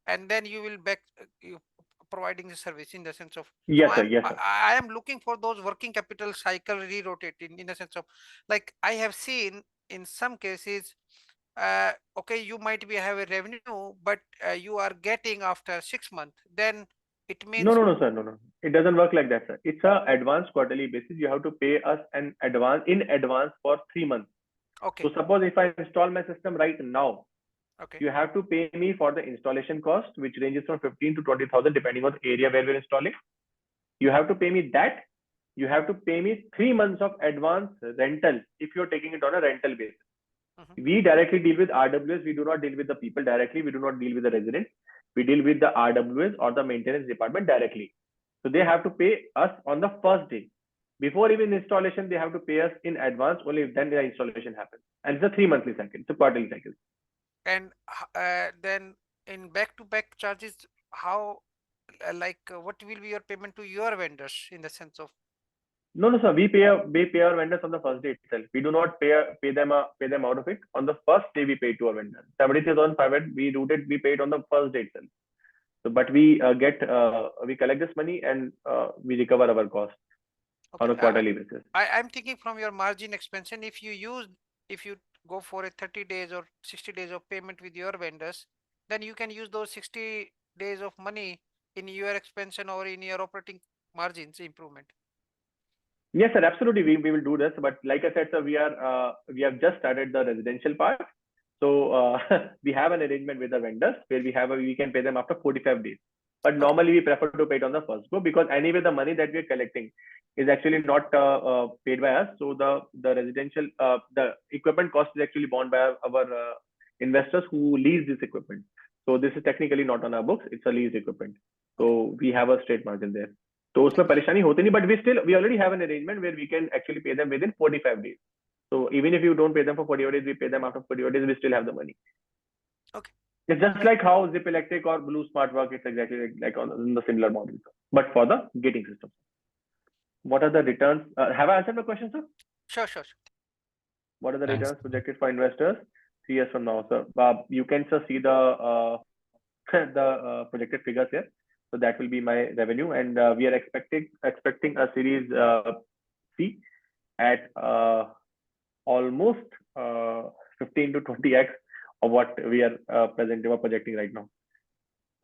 and then you will back you providing the service in the sense of. Yes, So sir. Yes, sir. I am looking for those working capital cycle re-rotate in the sense of, like, I have seen in some cases, okay, you might be have a revenue, but you are getting after 6 months, then it No, means. no, no, sir. No, no. It doesn't work like that, sir. It's a advance quarterly basis. You have to pay us an advance in advance for 3 months. Okay. So suppose if I install my system right now, Okay. you have to pay me for the installation cost, which ranges from 15 to 20,000 depending on the area where we're installing. You have to pay me that. You have to pay me 3 months of advance rental if you're taking it on a rental basis. We directly deal with RWS. We do not deal with the people directly. We do not deal with the residents. We deal with the RWS or the maintenance department directly. So they have to pay us on the first day. Before even installation, they have to pay us in advance. Only then the installation happens. And it's a 3 monthly cycle. It's a quarterly cycle. And then in back-to-back charges, how, what will be your payment to your vendors in the sense of? No, no, sir. We pay our vendors on the first day itself. We do not pay them out of it. On the first day, we pay to our vendor. 73,500 we paid on the first day itself. So, but we collect this money and we recover our cost on a quarterly basis. I'm thinking from your margin expansion, if you go for a 30 days or 60 days of payment with your vendors, then you can use those 60 days of money in your expansion or in your operating margins improvement. Yes, sir, absolutely. We will do this. But like I said, sir, we have just started the residential part. So we have an arrangement with the vendors where we can pay them after 45 days. But normally we prefer to pay it on the first go, because anyway the money that we are collecting is actually not paid by us. So the residential the equipment cost is actually borne by our investors who lease this equipment. So this is technically not on our books. It's a leased equipment. So we have a straight margin there. तो उसमें परेशानी होती नहीं, but we already have an arrangement where we can actually pay them within 45 days. So even if you don't pay them for 45 days, we pay them after 45 days, we still have the money. Okay. It's just like how Zip Electric or Blue Smart work. It's exactly like on the similar model, but for the gating system. What are the returns? Have I answered the question, sir? Sure. What are the returns projected for investors 3 years from now, sir? You can just see the projected figures here. So that will be my revenue, and we are expecting a Series C at almost 15 to 20x of what we are projecting right now.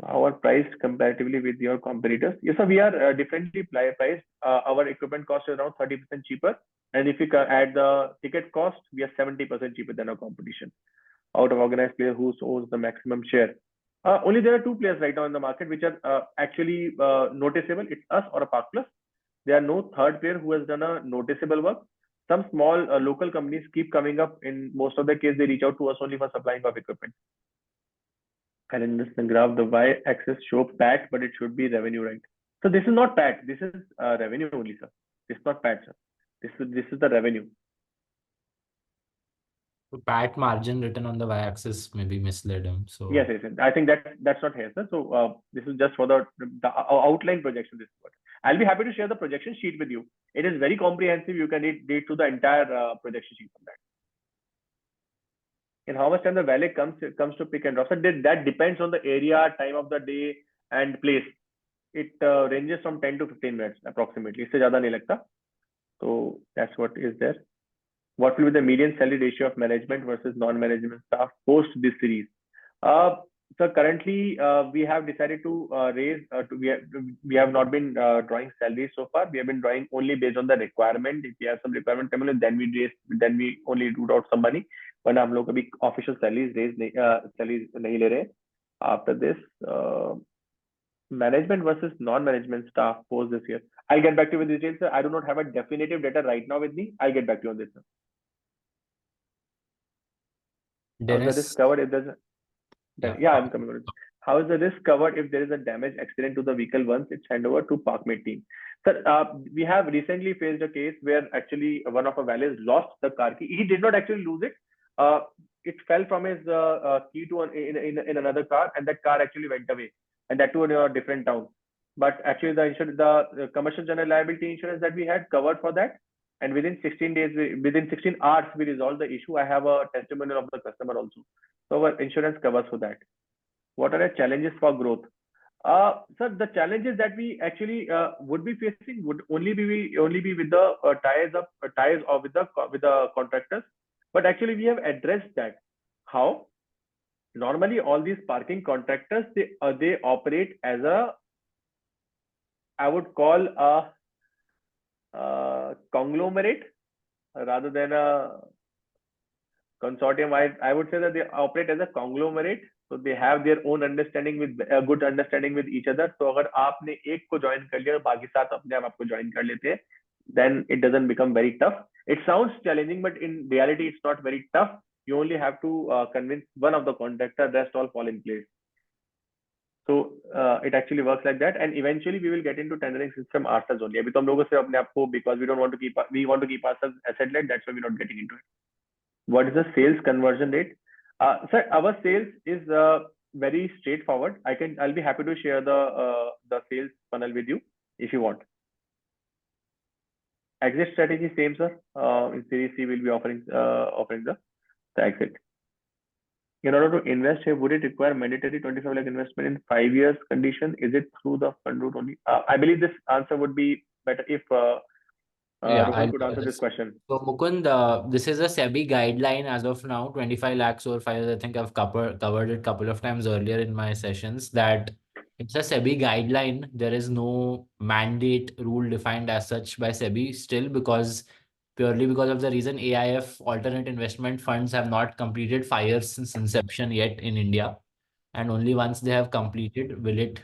Our price comparatively with your competitors. Yes, sir, we are differently priced. Our equipment cost is around 30% cheaper, and if you add the ticket cost, we are 70% cheaper than our competition. Out of organized player who owns the maximum share. Only there are 2 players right now in the market which are actually noticeable. It's us or a Park Plus. There are no third player who has done a noticeable work. Some small local companies keep coming up. In most of the case, they reach out to us only for supplying of equipment. And in this graph, the y-axis shows PAT, but it should be revenue, right? So this is not PAT. This is revenue only, sir. This is not PAT, sir. This is the revenue. PAT margin written on the y-axis maybe misled him. So yes. I think that's not here, sir. So this is just for the outline projection. This is what I'll be happy to share the projection sheet with you. It is very comprehensive. You can read through the entire projection sheet from that. And how much time the valet comes to pick and drop. So that depends on the area, time of the day, and place. It ranges from 10 to 15 minutes approximately. इससे ज़्यादा नहीं लगता. So that's what is there. What will be the median salary ratio of management versus non-management staff post this series? So currently, we have decided to raise. We have not been drawing salaries so far. We have been drawing only based on the requirement. If we have some requirement coming in, then we raise. Then we only root out some money. वरना हम लोग अभी official salaries नहीं ले रहे. After this, management versus non-management staff post this year. I'll get back to you with details, sir. I do not have a definitive data right now with me. I'll get back to you on this, sir. How is the risk Dennis? covered if there's Yeah. I'm coming on it. How is the risk covered if there is a damage accident to the vehicle once it's handed over to Parkmate team? Sir, we have recently faced a case where actually one of our valets lost the car key. He did not actually lose it. It fell from his key to in another car, and that car actually went away, and that too in a different town. But actually, the commercial general liability insurance that we had covered for that, and within 16 days, within 16 hours, we resolved the issue. I have a testimonial of the customer also. So our insurance covers for that. What are the challenges for growth? Sir, the challenges that we actually would be facing would only be with the ties or with the contractors. But actually, we have addressed that. How? Normally, all these parking contractors they operate as a, I would call a conglomerate rather than a consortium. I would say that they operate as a conglomerate. So they have their own understanding with a good understanding with each other. So अगर आपने एक को join कर लिया बाकी सात अपने आप आपको join कर लेते हैं, then it doesn't become very tough. It sounds challenging, but in reality, it's not very tough. You only have to convince one of the contractor, rest all fall in place. So it actually works like that, and eventually we will get into tendering system ourselves only. अभी तो हम लोगों से अपने आप को, because we want to keep ourselves asset led. That's why we're not getting into it. What is the sales conversion rate? Sir, our sales is very straightforward. I'll be happy to share the sales funnel with you if you want. Exit strategy same, sir. In Series C, we'll be offering the exit. In order to invest here, would it require mandatory 25 lakh investment in 5 years condition? Is it through the fund route only? I believe this answer would be better if Rohan could answer this question. So Mukund, this is a SEBI guideline as of now, 25 lakhs over 5 years. I think I've covered it a couple of times earlier in my sessions that it's a SEBI guideline. There is no mandate rule defined as such by SEBI still purely because of the reason AIF alternate investment funds have not completed 5 years since inception yet in India. And only once they have completed will it,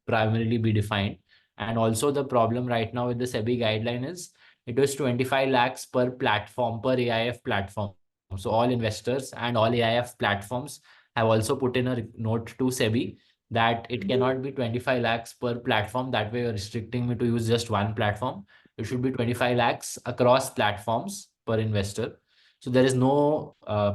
primarily be defined. And also the problem right now with the SEBI guideline is it was 25 lakhs per platform, per AIF platform. So all investors and all AIF platforms have also put in a note to SEBI that it cannot be 25 lakhs per platform. That way you're restricting me to use just one platform. It should be 25 lakhs across platforms per investor. So there is no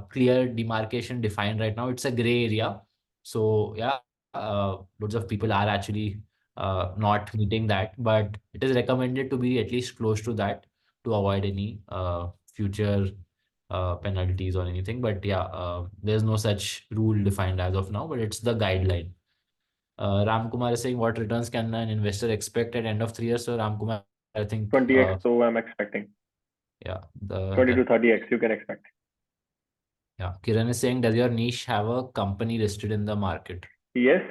clear demarcation defined right now. It's a gray area. So yeah, loads of people are actually not meeting that, but it is recommended to be at least close to that to avoid any future penalties or anything. But yeah, there's no such rule defined as of now, but it's the guideline. Ram Kumar is saying, what returns can an investor expect at end of 3 years? So Ram Kumar, I think 20x. So I'm expecting. Yeah, 20 to 30x you can expect. Yeah, Kiran is saying, does your niche have a company listed in the market? Yes.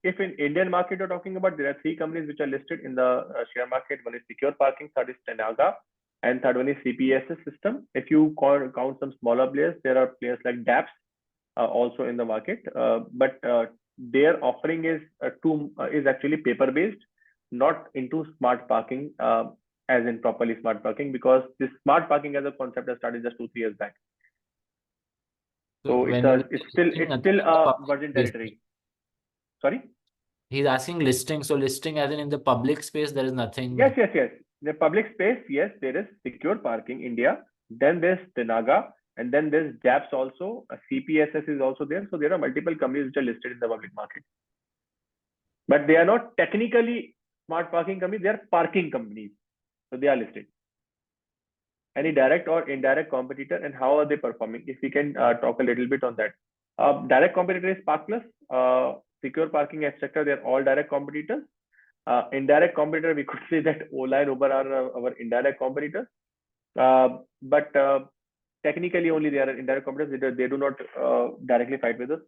If in Indian market you're talking about, there are 3 companies which are listed in the share market. One is Secure Parking, third is Tenaga, and third one is CPSS system. If you count some smaller players, there are players like DAPS also in the market. But their offering is actually paper based, not into smart parking as in properly smart parking, because this smart parking as a concept has started just 2-3 years back. So it's still a virgin territory. Sorry? He's asking listing. So listing as in the public space, there is nothing. Yes. The public space, yes, there is Secure Parking India. Then there's Tenaga, and then there's JAPS also. CPSS is also there. So there are multiple companies which are listed in the public market. But they are not technically smart parking companies. They are parking companies. So they are listed. Any direct or indirect competitor, and how are they performing? If we can talk a little bit on that. Direct competitor is Park Plus, Secure Parking, etc. They're all direct competitors. Indirect competitor, we could say that Ola and Uber are our indirect competitors. But technically only they are indirect competitors. They do not directly fight with us.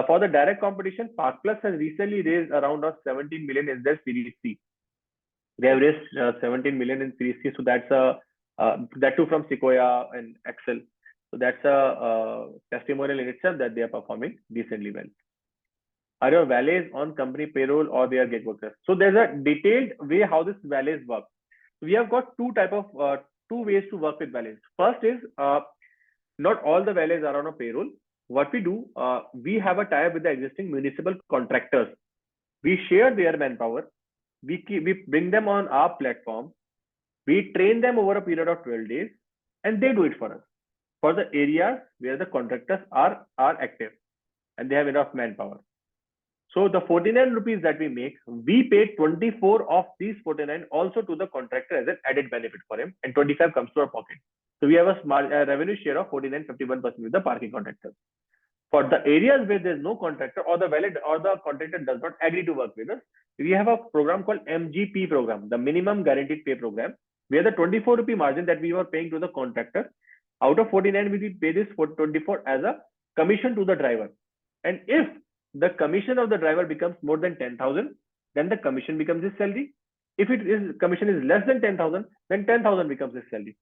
For the direct competition, Park Plus has recently raised around 17 million in their Series C. They have raised 17 million in Series C, so that's a that too from Sequoia and Excel. So that's a testimonial in itself that they are performing decently well. Are your valets on company payroll or they are gig workers? So there's a detailed way how this valets work. We have got two ways to work with valets. First is not all the valets are on a payroll. What we do, we have a tie-up with the existing municipal contractors. We share their manpower. We bring them on our platform. We train them over a period of 12 days, and they do it for us. For the areas where the contractors are active and they have enough manpower. So the 49 rupees that we make, we pay 24 of these 49 also to the contractor as an added benefit for him, and 25 comes to our pocket. So we have a small revenue share of 49, 51% with the parking contractors. For the areas where there's no contractor or the valid or the contractor does not agree to work with us, we have a program called MGP program, the minimum guaranteed pay program, where the 24 rupee margin that we were paying to the contractor, out of 49, we pay this for 24 as a commission to the driver. And if the commission of the driver becomes more than 10,000, then the commission becomes his salary. If commission is less than 10,000, then 10,000 becomes his salary,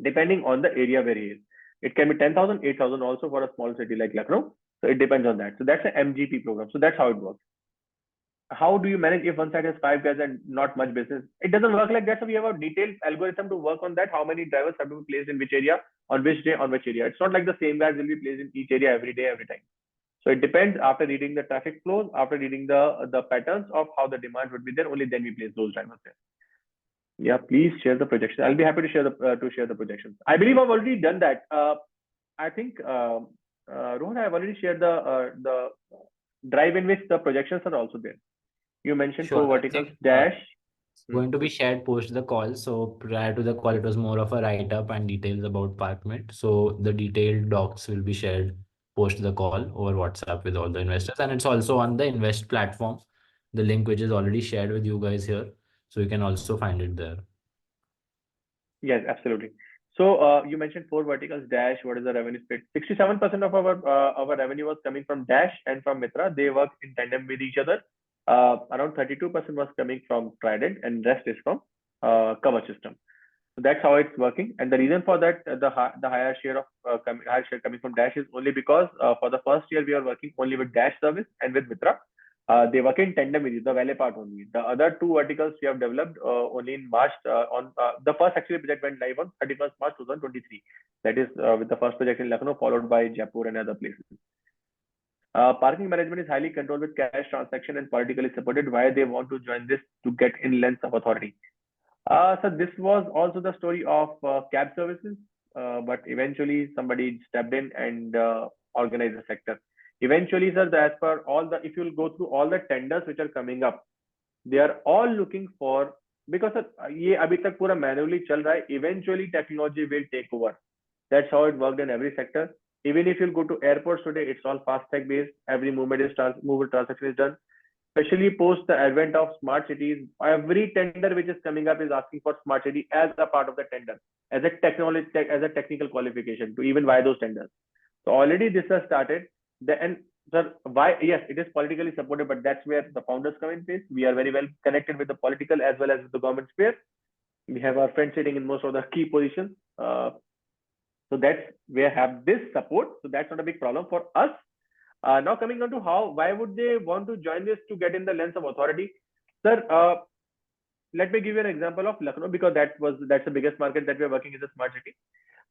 depending on the area where he is. It can be 10,000, 8,000 also for a small city like Lucknow. So it depends on that. So that's an MGP program. So that's how it works. How do you manage if one side has 5 guys and not much business? It doesn't work like that. So we have a detailed algorithm to work on that. How many drivers have to be placed in which area, on which day, on which area. It's not like the same guys will be placed in each area every day, every time. So it depends after reading the traffic flows, after reading the patterns of how the demand would be there, only then we place those drivers there. Yeah, please share the projection. I'll be happy to share the projections. I believe I've already done that. I think Rohan, I've already shared the drive in which the projections are also there. You mentioned Sure, 4 I verticals think dash. it's going to be shared post the call. So prior to the call, it was more of a write-up and details about Parkmate. So the detailed docs will be shared post the call over WhatsApp with all the investors. And it's also on the Invest platform, the link which is already shared with you guys here. So you can also find it there. Yes, absolutely. So you mentioned 4 verticals dash. What is the revenue split? 67% of our revenue was coming from Dash and from Mitra. They work in tandem with each other. Around 32% was coming from Trident, and rest is from Cover System. So that's how it's working. And the reason for that, the higher share coming from Dash is only because for the first year we are working only with Dash service and with Mitra. They work in tandem with the valet part only. The other 2 verticals we have developed only in March. The first actually project went live on 31st March 2023. That is with the first project in Lucknow, followed by Jaipur and other places. Parking management is highly controlled with cash transaction and politically supported. Why they want to join this to get in length of authority? So this was also the story of cab services, but eventually somebody stepped in and organized the sector. Eventually, sir, as per if you'll go through all the tenders which are coming up, they are all looking for, because ये अभी तक पूरा manually चल रहा है. Eventually, technology will take over. That's how it worked in every sector. Even if you go to airports today, it's all FASTag based. Every transaction is done. Especially post the advent of smart cities, every tender which is coming up is asking for smart city as a part of the tender, as a technical qualification to even buy those tenders. So already this has started. And sir, why? Yes, it is politically supported, but that's where the founders come in place. We are very well connected with the political as well as with the government sphere. We have our friends sitting in most of the key positions. So that's where have this support. So that's not a big problem for us. Now coming on to why would they want to join this to get in the lens of authority? Sir, let me give you an example of Lucknow, because that's the biggest market that we are working in, the smart city.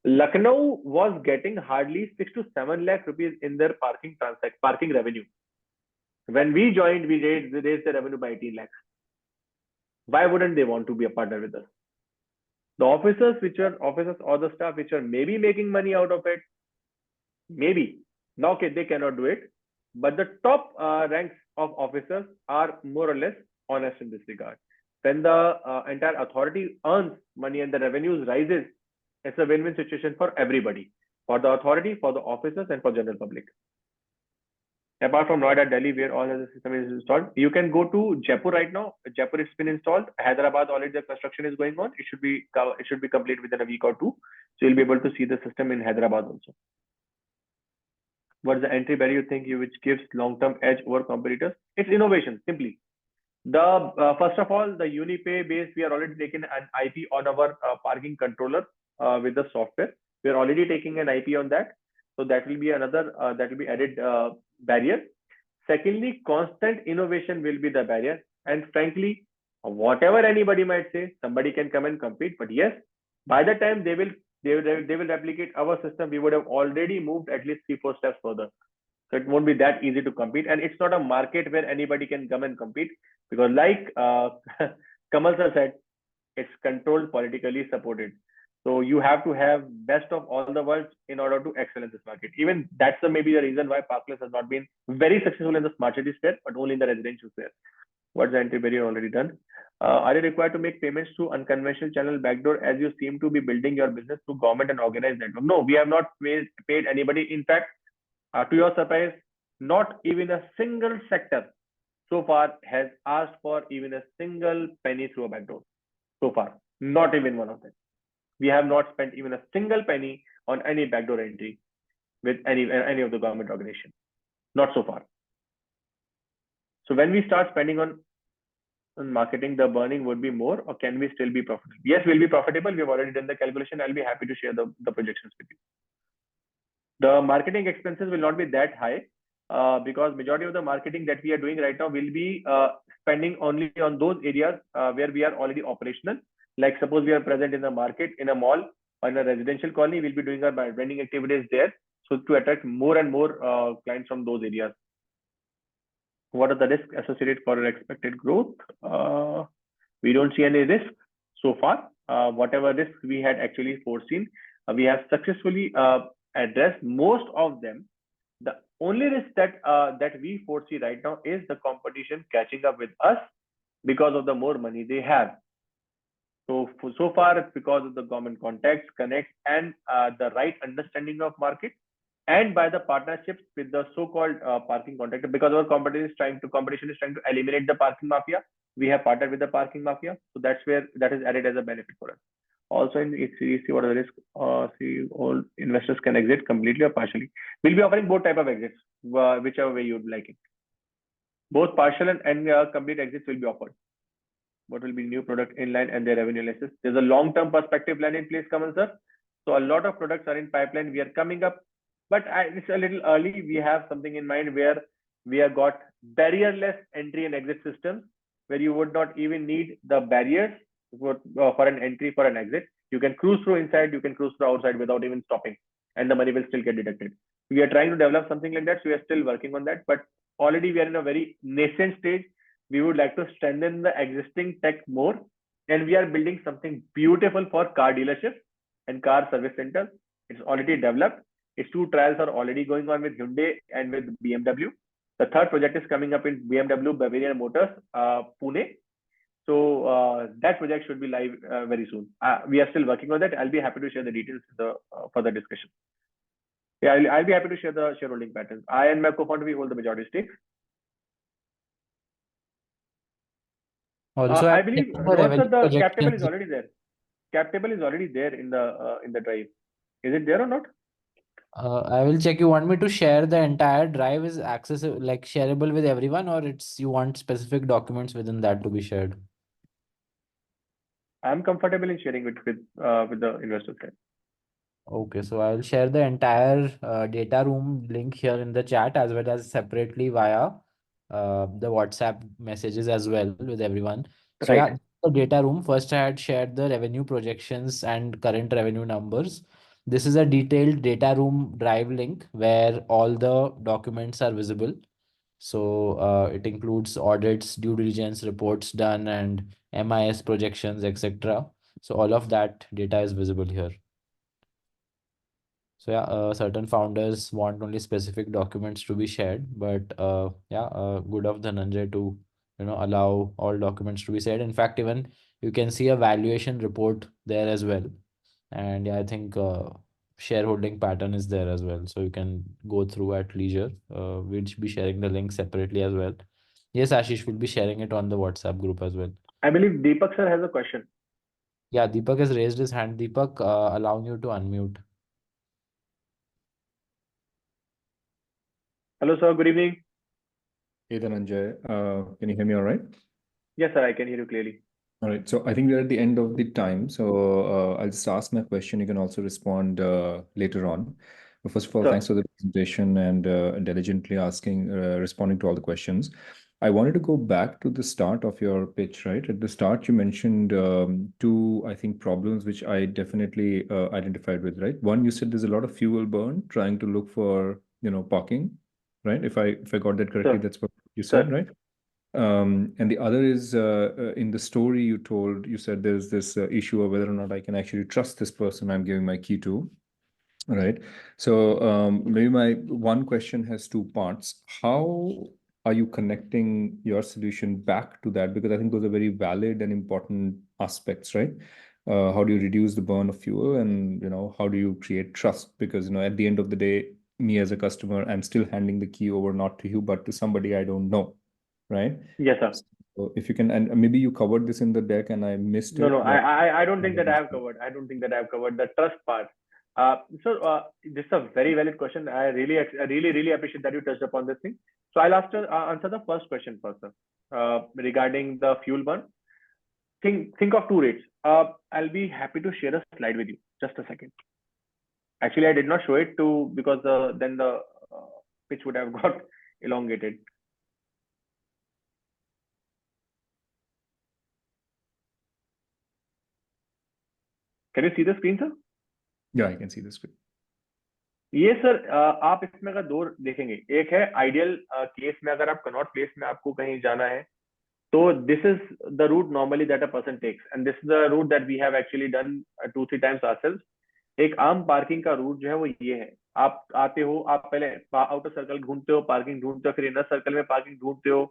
Lucknow was getting hardly 6 to 7 lakh rupees in their parking revenue. When we joined, we raised the revenue by 18 lakhs. Why wouldn't they want to be a partner with us? The officers or the staff which are maybe making money out of it, maybe. Now, okay, they cannot do it, but the top ranks of officers are more or less honest in this regard. When the entire authority earns money and the revenues rises, it's a win-win situation for everybody, for the authority, for the officers, and for general public. Apart from Noida, Delhi, where all of the system is installed, you can go to Jaipur right now. Jaipur, it's been installed. Hyderabad, already the construction is going on. It should be complete within a week or two. So you'll be able to see the system in Hyderabad also. What's the entry barrier you think which gives long-term edge over competitors? It's innovation, simply. The first of all, the Unipay base, we are already taking an IP on our parking controller with the software. We are already taking an IP on that. So that will be another that will be added barrier. Secondly, constant innovation will be the barrier. And frankly, whatever anybody might say, somebody can come and compete. But yes, by the time they will replicate our system, we would have already moved at least 3-4 steps further. So it won't be that easy to compete. And it's not a market where anybody can come and compete, because like Kamal sir said, it's controlled, politically supported. So you have to have best of all the worlds in order to excel in this market. Even that's maybe the reason why Parkless has not been very successful in the smart city sphere, but only in the residential sphere. What's the entry barrier already done? Are you required to make payments through unconventional channel backdoor, as you seem to be building your business through government and organized network? No, we have not paid anybody. In fact, to your surprise, not even a single sector so far has asked for even a single penny through a backdoor. So far, not even one of them. We have not spent even a single penny on any backdoor entry with any of the government organization. Not so far. So when we start spending on marketing, the burning would be more, or can we still be profitable? Yes, we'll be profitable. We've already done the calculation. I'll be happy to share the projections with you. The marketing expenses will not be that high because majority of the marketing that we are doing right now will be spending only on those areas where we are already operational. Like suppose we are present in the market, in a mall, or in a residential colony, we'll be doing our branding activities there. So to attract more and more clients from those areas. What are the risks associated for our expected growth? We don't see any risk so far. Whatever risks we had actually foreseen, we have successfully addressed most of them. The only risk that we foresee right now is the competition catching up with us because of the more money they have. So far, it's because of the government contacts, connects, and the right understanding of market, and by the partnerships with the so-called parking contractor. Because our competition is trying to eliminate the parking mafia, we have partnered with the parking mafia. So that's where that is added as a benefit for us. Also, in see what are the risks. See, all investors can exit completely or partially. We'll be offering both type of exits, whichever way you'd like it. Both partial and complete exits will be offered. What will be new product in line and their revenue analysis? There's a long-term perspective plan in place, Kamal sir. So a lot of products are in pipeline. We are coming up, but it's a little early. We have something in mind where we have got barrierless entry and exit systems, where you would not even need the barriers for an entry, for an exit. You can cruise through inside, you can cruise through outside without even stopping, and the money will still get deducted. We are trying to develop something like that, so we are still working on that, but already we are in a very nascent stage. We would like to strengthen the existing tech more, and we are building something beautiful for car dealerships and car service centers. It's already developed. Its 2 trials are already going on with Hyundai and with BMW. The 3rd project is coming up in BMW Bavarian Motors, Pune. So that project should be live very soon. We are still working on that. I'll be happy to share the details for the discussion. Yeah, I'll be happy to share the shareholding patterns. I and my co-founder, we hold the majority stake. Also, I believe the cap table is already there. Cap table is already there in the drive. Is it there or not? I will check. You want me to share the entire drive is accessible, like shareable with everyone, or it's you want specific documents within that to be shared? I'm comfortable in sharing it with the investors. Okay, so I'll share the entire data room link here in the chat, as well as separately via the WhatsApp messages as well with everyone. So Right. yeah, the data room. First, I had shared the revenue projections and current revenue numbers. This is a detailed data room drive link where all the documents are visible. So it includes audits, due diligence reports done, and MIS projections, etc. So all of that data is visible here. So yeah, certain founders want only specific documents to be shared, but good of Dhananjay to allow all documents to be shared. In fact, even you can see a valuation report there as well. And yeah, I think shareholding pattern is there as well. So you can go through at leisure. We'll be sharing the link separately as well. Yes, Ashish will be sharing it on the WhatsApp group as well. I believe Deepak sir has a question. Yeah, Deepak has raised his hand. Deepak, allowing you to unmute. Hello, sir. Good evening. Hey, Dhananjay. Can you hear me all right? Yes, sir. I can hear you clearly. All right. So I think we're at the end of the time. So I'll just ask my question. You can also respond later on. But first of all, Sure. thanks for the presentation and diligently responding to all the questions. I wanted to go back to the start of your pitch, right? At the start, you mentioned two, I think, problems which I definitely identified with, right? One, you said there's a lot of fuel burn trying to look for, parking, right? If I got that correctly, Sure. that's what you said, Sure. right? And the other is in the story you said there's this issue of whether or not I can actually trust this person I'm giving my key to, right? So maybe my one question has two parts. How are you connecting your solution back to that? Because I think those are very valid and important aspects, right? How do you reduce the burn of fuel, and how do you create trust? Because at the end of the day, me as a customer, I'm still handing the key over not to you, but to somebody I don't know, right? Yes, sir. So if you can, and maybe you covered this in the deck and I missed No, it, no. but I don't think that I have covered. I don't think that I have covered the trust part. This is a very valid question. I really appreciate that you touched upon this thing. So I'll answer the first question first, sir. Regarding the fuel burn. Think of two rates. I'll be happy to share a slide with you. Just a second. Actually, I did not show it to because then the pitch would have got elongated. Can you see the screen, sir? yeah, I can see the screen. ये sir आप इसमें अगर दो देखेंगे, एक है ideal case में अगर आप कनॉट प्लेस में आपको कहीं जाना है, तो this is the route normally that a person takes, and this is the route that we have actually done 2-3 times ourselves. एक आम पार्किंग का रूट जो है वो ये है. आप आते हो, आप पहले आउटर सर्कल ढूंढते हो, पार्किंग ढूंढते हो, फिर इनर सर्कल में पार्किंग ढूंढते हो,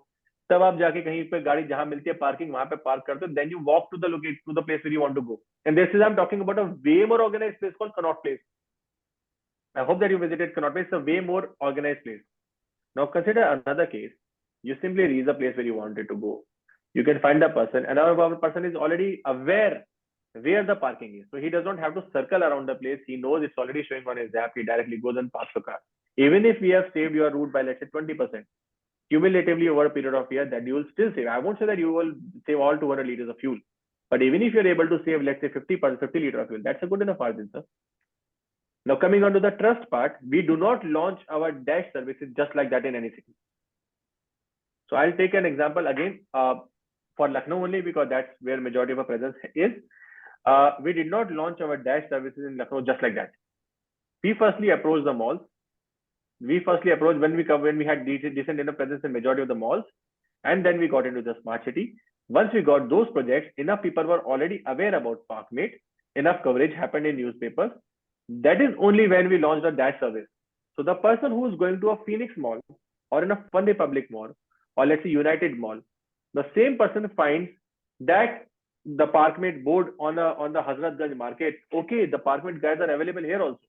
तब आप जाके कहीं पे गाड़ी जहां मिलती है पार्किंग वहां पे पार्क करते हो, then you walk to the place where you want to go. And this is I am talking about a way more organized place called Connaught Place. I hope that you visited Connaught Place. It's a way more organized place. Now consider another case. You simply reach the place where you wanted to go. You can find the person, and our person is already aware where the parking is. So he does not have to circle around the place. He knows it's already showing on his app. He directly goes and parks the car. Even if we have saved your route by, let's say, 20%, cumulatively over a period of year, that you will still save. I won't say that you will save all 200 liters of fuel. But even if you're able to save, let's say, 50 liters of fuel, that's a good enough margin, sir. Now, coming on to the trust part, we do not launch our dash services just like that in any city. So I'll take an example again for Lucknow only, because that's where majority of our presence is. We did not launch our dash services in Lucknow just like that. We firstly approached the malls. We firstly approached when we had decent enough presence in majority of the malls, and then we got into the smart city. Once we got those projects, enough people were already aware about Parkmate. Enough coverage happened in newspapers. That is only when we launched a dash service. So the person who is going to a Phoenix mall or in a Fun Republic mall or let's say United mall, the same person finds that the Parkmate board on the Hazratganj market. Okay, the Parkmate guys are available here also.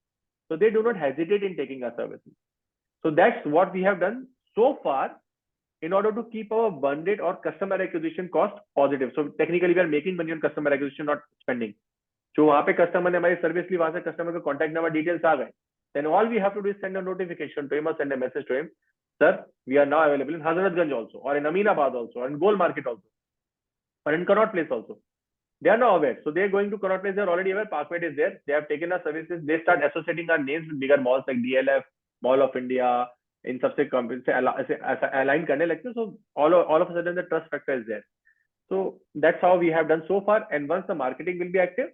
So they do not hesitate in taking our services. So that's what we have done so far in order to keep our burn rate or customer acquisition cost positive. So technically we are making money on customer acquisition, not spending. जो वहां पे customer ने हमारी service ली, वहां से customer का contact number details आ गए, then all we have to do is send a notification to him or send a message to him, sir, we are now available in Hazratganj also, or in Aminabad also, or in Gold Market also, or in Connaught Place also. They are now aware. So they are going to Connaught Place, they are already aware Parkmate is there, they have taken our services, they start associating our names with bigger malls like DLF, Mall of India, in सबसे align करने लगते. So all of a sudden the trust factor is there. So that's how we have done so far, and once the marketing will be active,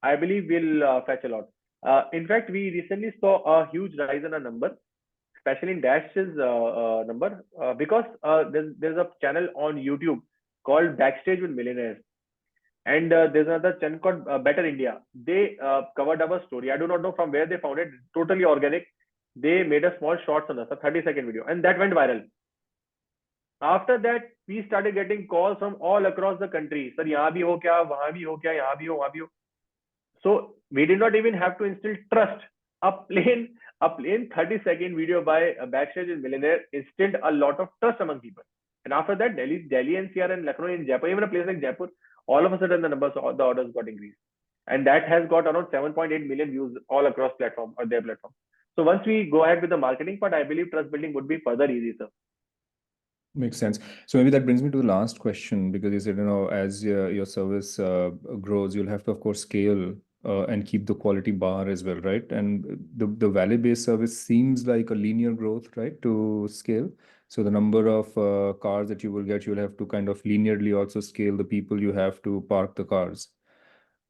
I believe we'll fetch a lot. In fact, we recently saw a huge rise in a number, especially in Dash's number, because there's a channel on YouTube called Backstage with Millionaires, and there's another channel called Better India. They covered our story. I do not know from where they found it. Totally organic. They made a small shorts on us, a 30-second video, and that went viral. After that, we started getting calls from all across the country. Sir, यहाँ भी हो क्या, वहाँ भी हो क्या, यहाँ भी हो, वहाँ भी हो. So we did not even have to instill trust. a plain 30-second video by a backstage in Millionaire instilled a lot of trust among people. And after that, Delhi NCR and Lucknow and Jaipur, even a place like Jaipur, all of a sudden the numbers of the orders got increased. And that has got around 7.8 million views all across platform or their platform. So once we go ahead with the marketing part, I believe trust building would be further easy, sir. Makes sense. So maybe that brings me to the last question, because you said, as your service grows, you'll have to, of course, scale and keep the quality bar as well, right? And the value-based service seems like a linear growth, right, to scale. So the number of cars that you will get, you'll have to kind of linearly also scale the people you have to park the cars.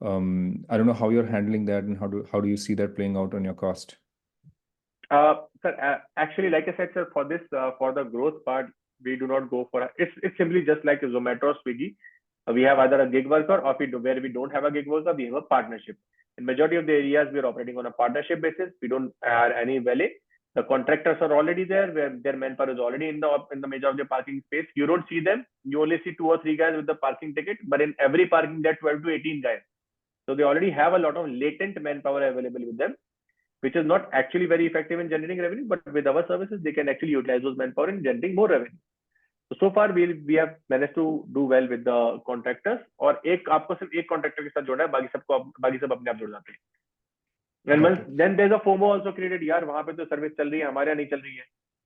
I don't know how you're handling that, and how do you see that playing out on your cost? Sir, actually, like I said, sir, for this for the growth part, we do not go for it's simply just like Zomato or Swiggy. We have either a gig worker, or where we don't have a gig worker, we have a partnership. In majority of the areas, we are operating on a partnership basis. We don't have any valet. The contractors are already there, where their manpower is already in the major of the parking space. You don't see them. You only see 2 or 3 guys with the parking ticket, but in every parking there are 12 to 18 guys. So they already have a lot of latent manpower available with them, which is not actually very effective in generating revenue. But with our services, they can actually utilize those manpower in generating more revenue. So far we have managed to do well with the contractors. और आपको सिर्फ एक contractor के साथ जोड़ना है, बाकी सब अपने आप जुड़ जाते हैं. And then there's a FOMO also created. यार वहाँ पे तो सर्विस चल रही है, हमारे यहाँ नहीं चल रही है.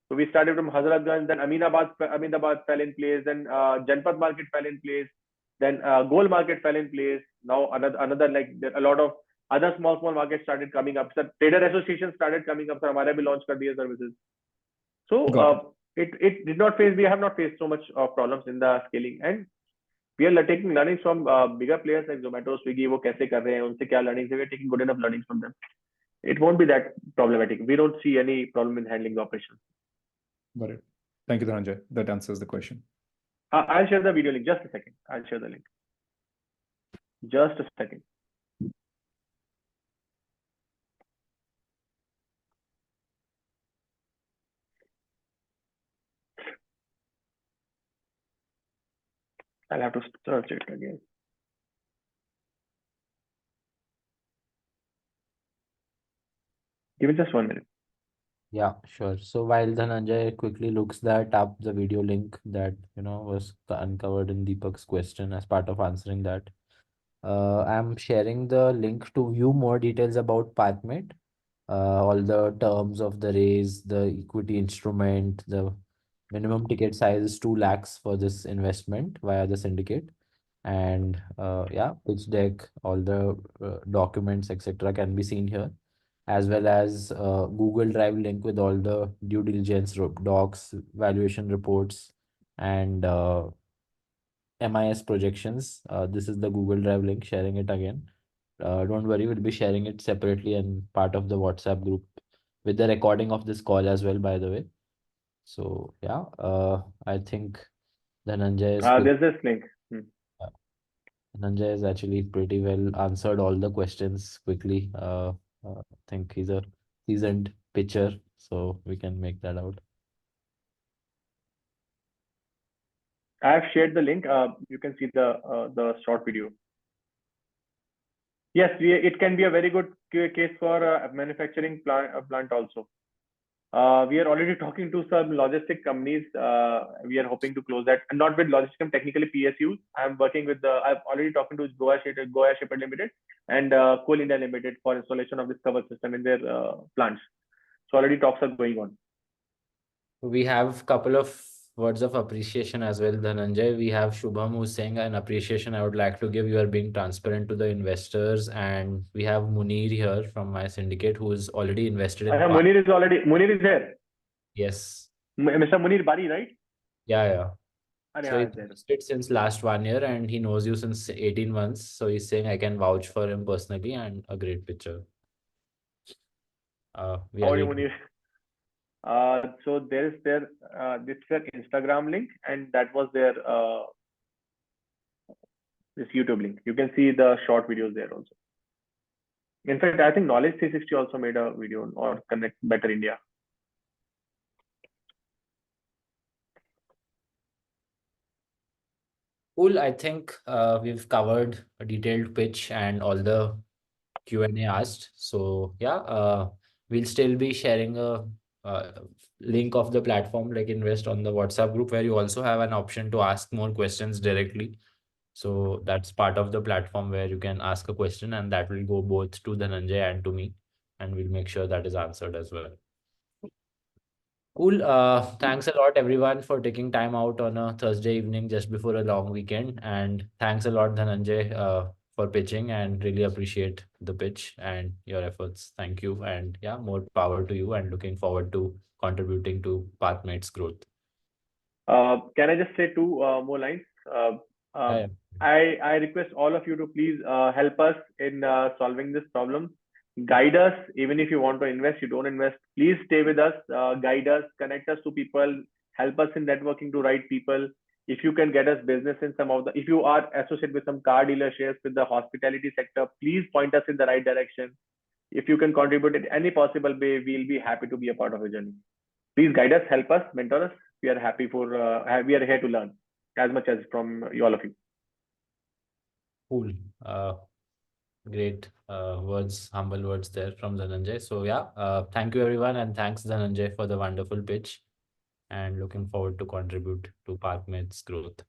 So we started from Hazratganj, then Ahmedabad fell in place, then Janpat market fell in place, then Goal market fell in place. Now another like a lot of other small markets started coming up. Sir, trader associations started coming up. Sir, हमारे भी launch कर दिए services. So it did not face. We have not faced so much of problems in the scaling, and we are taking learnings from bigger players like Zomato, Swiggy. वो कैसे कर रहे हैं, उनसे क्या learnings है? We are taking good enough learnings from them. It won't be that problematic. We don't see any problem in handling the operation. Got it. Thank you, Dhananjay. That answers the question. I'll share the video link. Just a second. I'll share the link. Just a second. I'll have to search it again. Give me just 1 minute. Yeah, sure. So while Dhananjay quickly looks that up, the video link that was uncovered in Deepak's question as part of answering that, I'm sharing the link to view more details about Parkmate, all the terms of the raise, the equity instrument, the minimum ticket size is 2 lakhs for this investment via the syndicate, and yeah, pitch deck, all the documents, etc. can be seen here, as well as Google Drive link with all the due diligence docs, valuation reports, and MIS projections. This is the Google Drive link, sharing it again. Don't worry, we'll be sharing it separately and part of the WhatsApp group with the recording of this call as well, by the way. So yeah, I think Dhananjay is there's this link. Dhananjay has actually pretty well answered all the questions quickly. I think he's a seasoned pitcher, so we can make that out. I have shared the link. You can see the short video. Yes, it can be a very good case for a manufacturing plant also. We are already talking to some logistic companies. We are hoping to close that, and not with logistic, technically PSUs. I'm working with I've already talking to Goa Shipper Limited and Coal India Limited for installation of this cover system in their plants. So already talks are going on. We have a couple of words of appreciation as well, Dhananjay. We have Shubham who's saying an appreciation I would like to give. You are being transparent to the investors, and we have Munir here from my syndicate who is already invested in. Munir is there. Yes. Mr. Munir Bari, right? Yeah. So he's invested since last 1 year, and he knows you since 18 months. So he's saying I can vouch for him personally, and a great picture. How are you, Munir? So this is their Instagram link, and that was their this YouTube link. You can see the short videos there also. In fact, I think Knowledge 360 also made a video or Connect Better India. Cool. I think we've covered a detailed pitch and all the Q&A asked. So yeah, We'll still be sharing a link of the platform like Invest on the WhatsApp group, where you also have an option to ask more questions directly. So that's part of the platform where you can ask a question, and that will go both to Dhananjay and to me, and we'll make sure that is answered as well. Cool. Thanks a lot, everyone, for taking time out on a Thursday evening just before a long weekend. And thanks a lot, Dhananjay, for pitching, and really appreciate the pitch and your efforts. Thank you. And yeah, more power to you, and looking forward to contributing to Parkmate's growth. Can I just say two more lines? Yeah. I request all of you to please help us in solving this problem. Guide us, even if you want to invest, you don't invest. Please stay with us, guide us, connect us to people, help us in networking to right people. If you can get us business in some of the, if you are associated with some car dealerships, with the hospitality sector, please point us in the right direction. If you can contribute in any possible way, we'll be happy to be a part of your journey. Please guide us, help us, mentor us. We are happy for, we are here to learn as much as from all of you. Cool. Great words, humble words there from Dhananjay. So yeah, thank you everyone, and thanks Dhananjay for the wonderful pitch, and looking forward to contribute to Parkmate's growth.